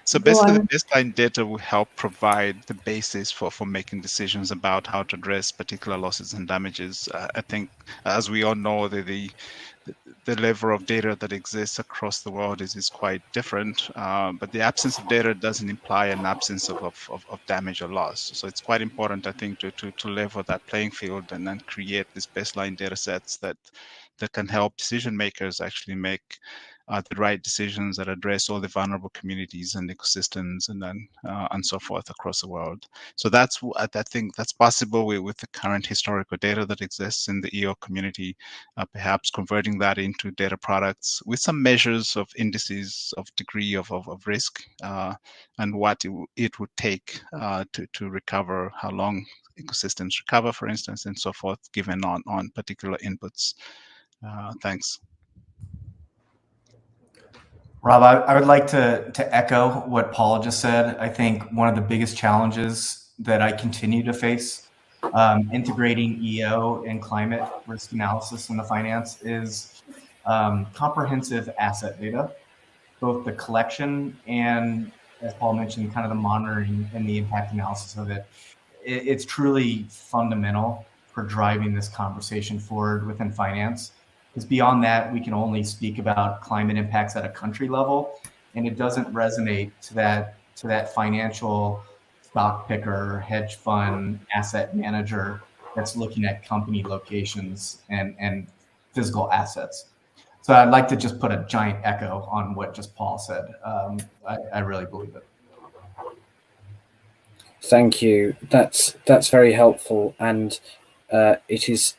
So Go basically, on. the baseline data will help provide the basis for making decisions about how to address particular losses and damages. I think, as we all know, the level of data that exists across the world is quite different, but the absence of data doesn't imply an absence of damage or loss. So it's quite important, I think, to level that playing field and then create these baseline data sets that can help decision makers actually make the right decisions that address all the vulnerable communities and ecosystems and so forth across the world. So that's, I think that's possible with the current historical data that exists in the EO community, perhaps converting that into data products with some measures of indices of degree of risk and what it would take to recover, how long ecosystems recover, for instance, and so forth, given on particular inputs. Thanks. Rob, I would like to echo what Paula just said. I think one of the biggest challenges that I continue to face integrating EO and climate risk analysis in the finance is comprehensive asset data, both the collection and, as Paul mentioned, kind of the monitoring and the impact analysis of it. It's truly fundamental for driving this conversation forward within finance. Because beyond that, we can only speak about climate impacts at a country level, and it doesn't resonate to that financial stock picker, hedge fund, asset manager that's looking at company locations and physical assets. So I'd like to just put a giant echo on what just Paul said. I really believe it. Thank you. That's very helpful, and it is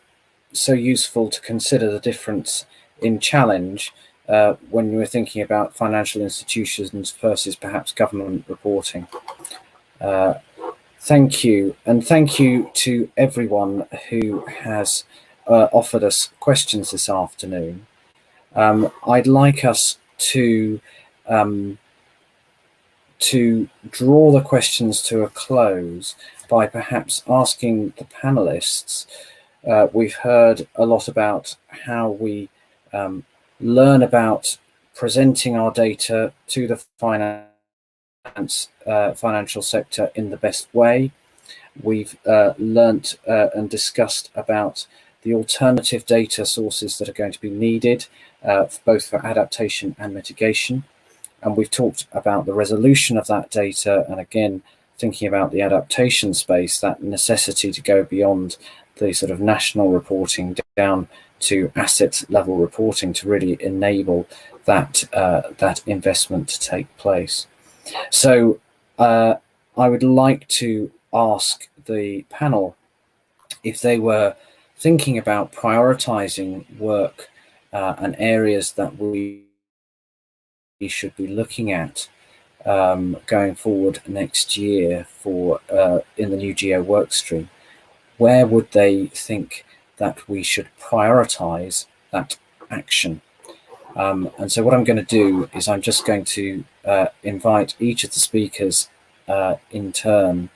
so useful to consider the difference in challenge when we're thinking about financial institutions versus perhaps government reporting. Thank you, and thank you to everyone who has offered us questions this afternoon. I'd like us to draw the questions to a close by perhaps asking the panelists. We've heard a lot about how we learn about presenting our data to the financial sector in the best way. We've learnt and discussed about the alternative data sources that are going to be needed, both for adaptation and mitigation. And we've talked about the resolution of that data, and again, thinking about the adaptation space, that necessity to go beyond the sort of national reporting down to asset level reporting to really enable that that investment to take place. So I would like to ask the panel if they were thinking about prioritizing work and areas that we should be looking at going forward next year for in the new GEO workstream. Where would they think that we should prioritize that action? And so what I'm going to do is I'm just going to invite each of the speakers in turn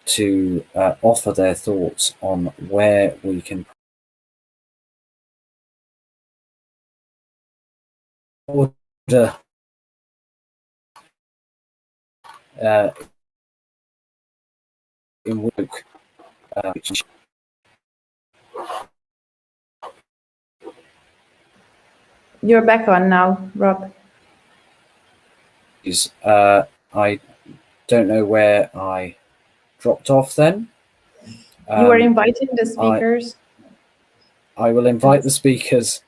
to offer their thoughts on where we can order in work. You're back on now, Rob. I don't know where I dropped off then. You were inviting the speakers. I will invite the speakers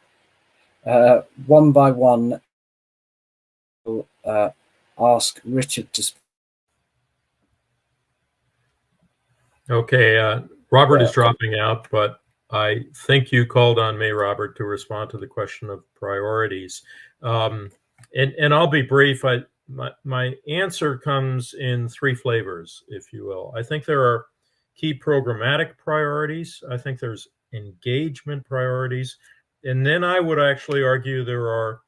one by one. Ask Richard to speak. Okay, Robert is dropping out, but I think you called on me, Robert, to respond to the question of priorities. And I'll be brief. My answer comes in three flavors, if you will. I think there are key programmatic priorities. I think there's engagement priorities, And then I would actually argue there are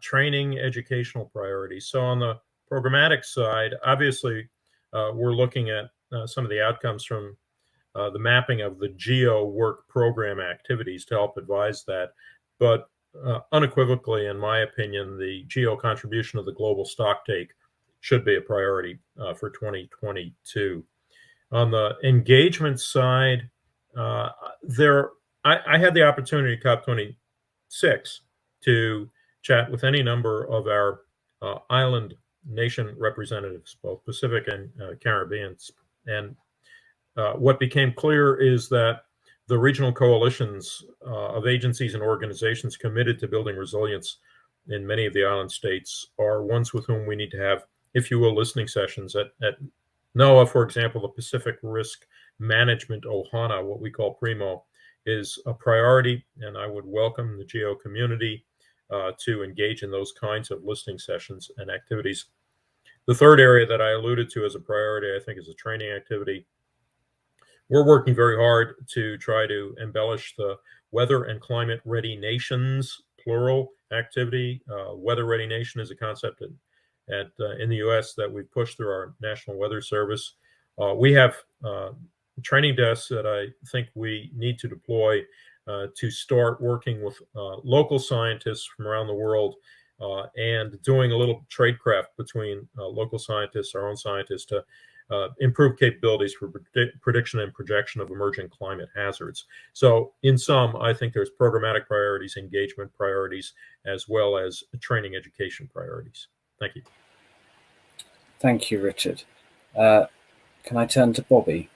training educational priorities. So on the programmatic side, obviously, we're looking at some of the outcomes from the mapping of the GEO work program activities to help advise that. But unequivocally, in my opinion, the GEO contribution of the global stocktake should be a priority for 2022. On the engagement side, I had the opportunity at COP26 to chat with any number of our island nation representatives, both Pacific and Caribbean. And what became clear is that the regional coalitions of agencies and organizations committed to building resilience in many of the island states are ones with whom we need to have, if you will, listening sessions. At NOAA, for example, the Pacific Risk Management OHANA, what we call PRIMO, is a priority, and I would welcome the GEO community to engage in those kinds of listening sessions and activities. The third area that I alluded to as a priority, I think, is a training activity. We're working very hard to try to embellish the Weather and Climate Ready Nations, plural, activity. Weather Ready Nation is a concept in the U.S. that we've pushed through our National Weather Service. We have training desks that I think we need to deploy to start working with local scientists from around the world and doing a little tradecraft between local scientists, our own scientists, to improve capabilities for prediction and projection of emerging climate hazards. So in sum, I think there's programmatic priorities, engagement priorities, as well as training education priorities. Thank you. Thank you, Richard. Can I turn to Bobby?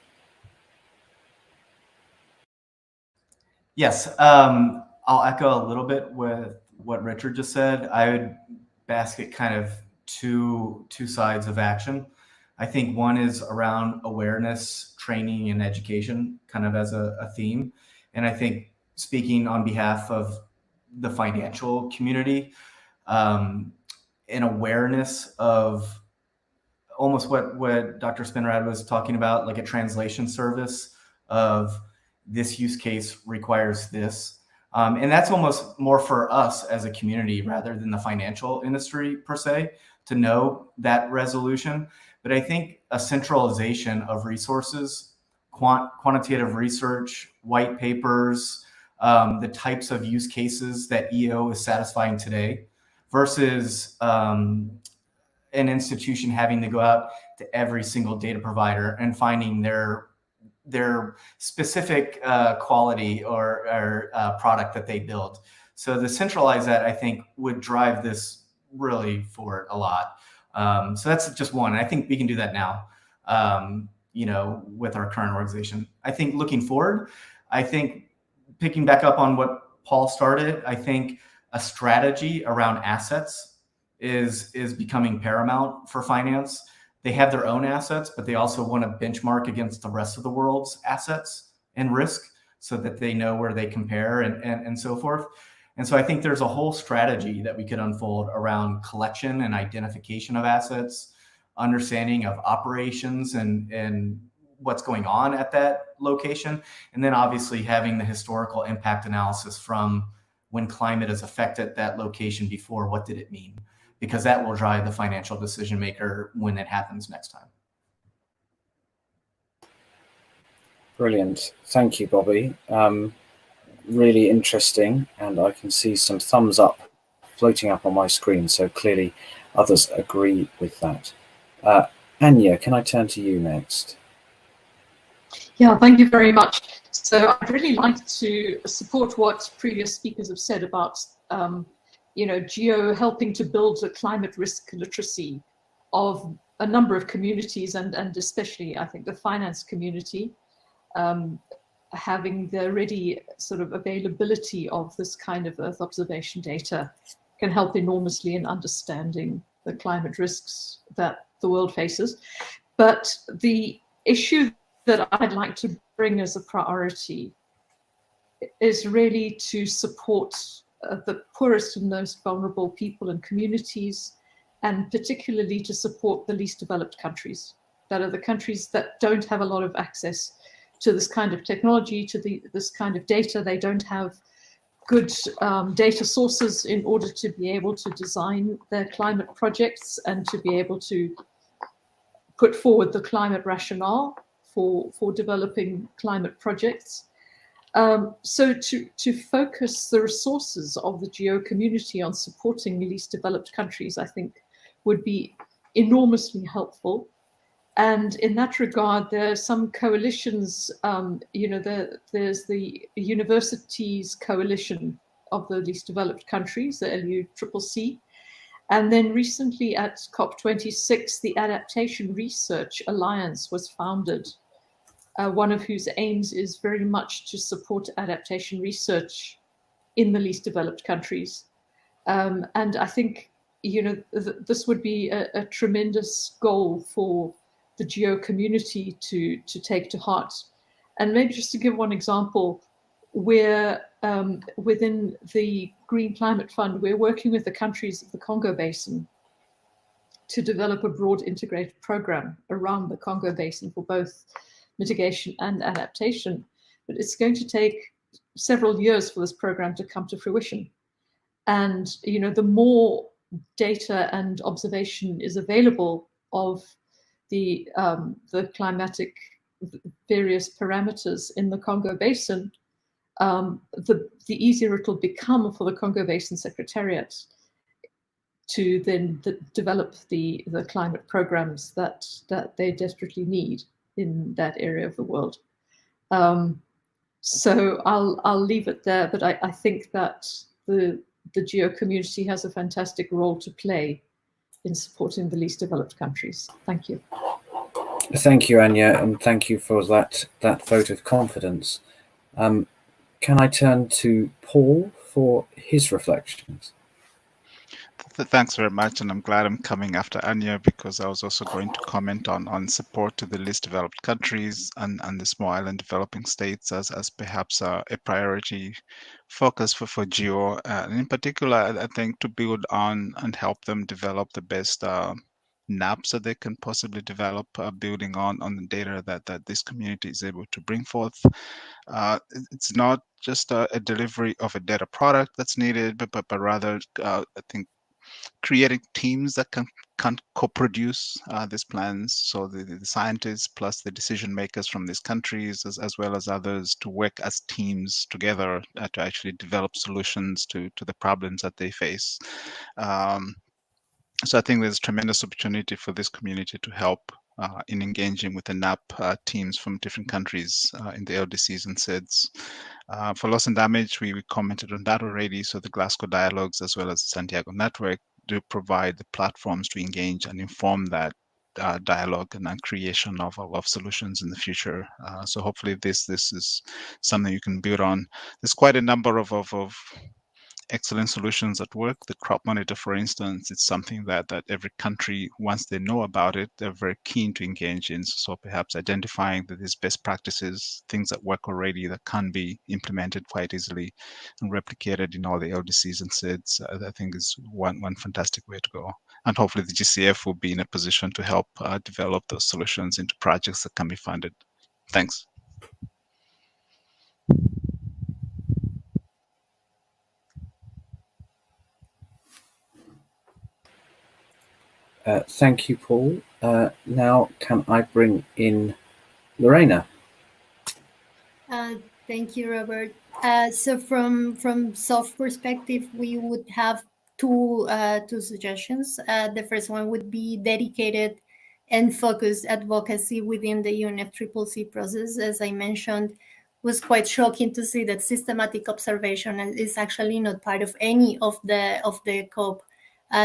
Yes, I'll echo a little bit with what Richard just said. I would basket kind of two sides of action. I think one is around awareness, training, and education, kind of as a theme. And I think speaking on behalf of the financial community, an awareness of almost what Dr. Spinrad was talking about, like a translation service of this use case requires this. And that's almost more for us as a community rather than the financial industry per se to know that resolution. But I think a centralization of resources, quantitative research, white papers, the types of use cases that EO is satisfying today versus an institution having to go out to every single data provider and finding their specific quality or product that they build. So to centralize that, I think, would drive this really forward a lot. So that's just one. I think we can do that now, with our current organization. I think looking forward, I think picking back up on what Paul started, I think a strategy around assets is becoming paramount for finance. They have their own assets, but they also want to benchmark against the rest of the world's assets and risk so that they know where they compare and so forth. And so I think there's a whole strategy that we could unfold around collection and identification of assets, understanding of operations and what's going on at that location. And then obviously having the historical impact analysis from when climate has affected that location before, what did it mean? Because that will drive the financial decision maker when it happens next time. Brilliant. Thank you, Bobby. Really interesting, and I can see some thumbs up floating up on my screen, so clearly others agree with that. Anya, can I turn to you next? Yeah, thank you very much. So I'd really like to support what previous speakers have said about GEO helping to build a climate risk literacy of a number of communities, and especially, I think, the finance community. Having the ready sort of availability of this kind of Earth observation data can help enormously in understanding the climate risks that the world faces. But the issue that I'd like to bring as a priority is really to support the poorest and most vulnerable people and communities, and particularly to support the least developed countries, that are the countries that don't have a lot of access to this kind of technology, to this kind of data. They don't have good data sources in order to be able to design their climate projects and to be able to put forward the climate rationale for developing climate projects. So to focus the resources of the GEO community on supporting least developed countries, I think would be enormously helpful. And in that regard, there are some coalitions, there's the Universities Coalition of the Least Developed Countries, the LUCCC. And then recently at COP26, the Adaptation Research Alliance was founded, one of whose aims is very much to support adaptation research in the least developed countries. And I think, this would be a tremendous goal for the GEO community to take to heart. And maybe just to give one example, we're within the Green Climate Fund, we're working with the countries of the Congo Basin to develop a broad integrated program around the Congo Basin for both mitigation and adaptation. But it's going to take several years for this program to come to fruition. And the more data and observation is available of the climatic various parameters in the Congo Basin, the easier it will become for the Congo Basin Secretariat to then develop the climate programs that they desperately need in that area of the world. So I'll leave it there, but I think that the GEO community has a fantastic role to play in supporting the least developed countries. Thank you. Thank you, Anya, and thank you for that vote of confidence. Can I turn to Paul for his reflections? Thanks very much, and I'm glad I'm coming after Anya, because I was also going to comment on support to the least developed countries and the small island developing states as perhaps a priority focus for GEO. And in particular, I think to build on and help them develop the best NAPs that they can possibly develop, building on the data that this community is able to bring forth. It's not just a delivery of a data product that's needed, but rather, I think, creating teams that can co-produce these plans. So the scientists plus the decision makers from these countries, as well as others, to work as teams together to actually develop solutions to the problems that they face. So I think there's tremendous opportunity for this community to help in engaging with the NAP teams from different countries in the LDCs and SIDS. For loss and damage, we commented on that already. So the Glasgow Dialogues, as well as the Santiago Network, do provide the platforms to engage and inform that dialogue and creation of solutions in the future. So hopefully this is something you can build on. There's quite a number of excellent solutions at work. The crop monitor, for instance, it's something that every country, once they know about it, they're very keen to engage in. So perhaps identifying that these best practices, things that work already that can be implemented quite easily and replicated in all the LDCs and SIDS, I think is one fantastic way to go. And hopefully the GCF will be in a position to help develop those solutions into projects that can be funded. Thanks. Thank you, Paul. Now, can I bring in Lorena? Thank you, Robert. So from soft perspective, we would have two suggestions. The first one would be dedicated and focused advocacy within the UNFCCC process. As I mentioned, was quite shocking to see that systematic observation is actually not part of any of the COP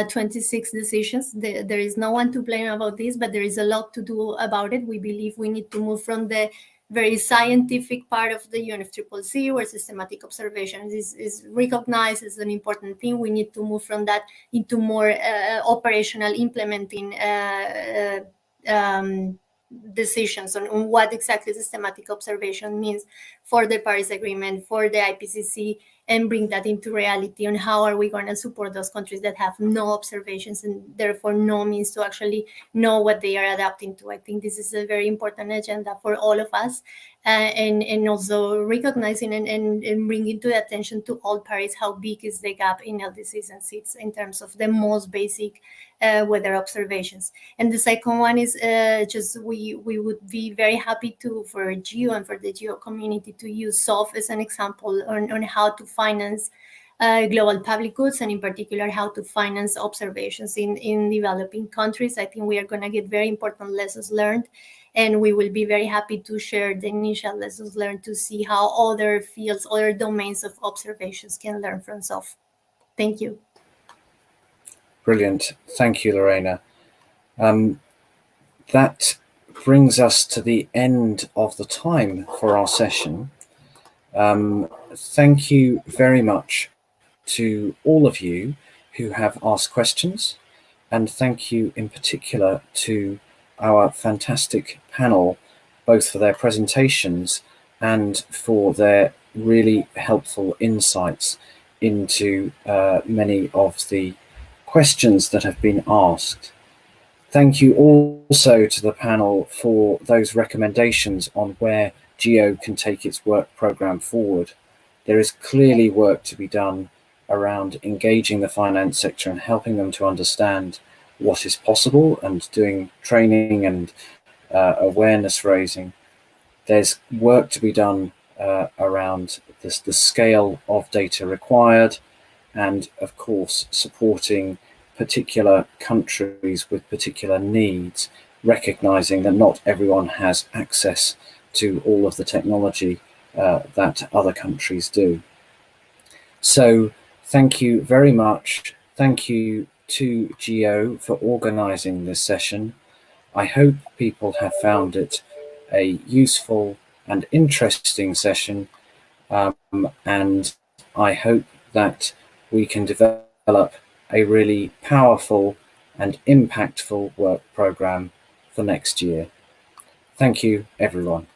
26 decisions. There is no one to blame about this, but there is a lot to do about it. We believe we need to move from the very scientific part of the UNFCCC, where systematic observation is recognized as an important thing. We need to move from that into more operational implementing decisions on what exactly systematic observation means for the Paris Agreement, for the IPCC, and bring that into reality on how are we going to support those countries that have no observations and therefore no means to actually know what they are adapting to. I think this is a very important agenda for all of us. and also recognizing and bringing to the attention to all parties how big is the gap in LDCs and SIDS in terms of the most basic weather observations. And the second one is just we would be very happy for GEO and for the GEO community to use SOF as an example on how to finance global public goods, and in particular how to finance observations in developing countries. I think we are going to get very important lessons learned, and we will be very happy to share the initial lessons learned to see how other fields, other domains of observations can learn from SOF. Thank you. Brilliant. Thank you, Lorena. That brings us to the end of the time for our session. Thank you very much to all of you who have asked questions, and thank you in particular to our fantastic panel, both for their presentations and for their really helpful insights into many of the questions that have been asked. Thank you also to the panel for those recommendations on where GEO can take its work programme forward. There is clearly work to be done around engaging the finance sector and helping them to understand what is possible and doing training and awareness raising. There's work to be done around the scale of data required, and of course supporting particular countries with particular needs, recognizing that not everyone has access to all of the technology that other countries do. So thank you very much. Thank you to GEO for organizing this session. I hope people have found it a useful and interesting session, and I hope that we can develop a really powerful and impactful work programme for next year. Thank you, everyone.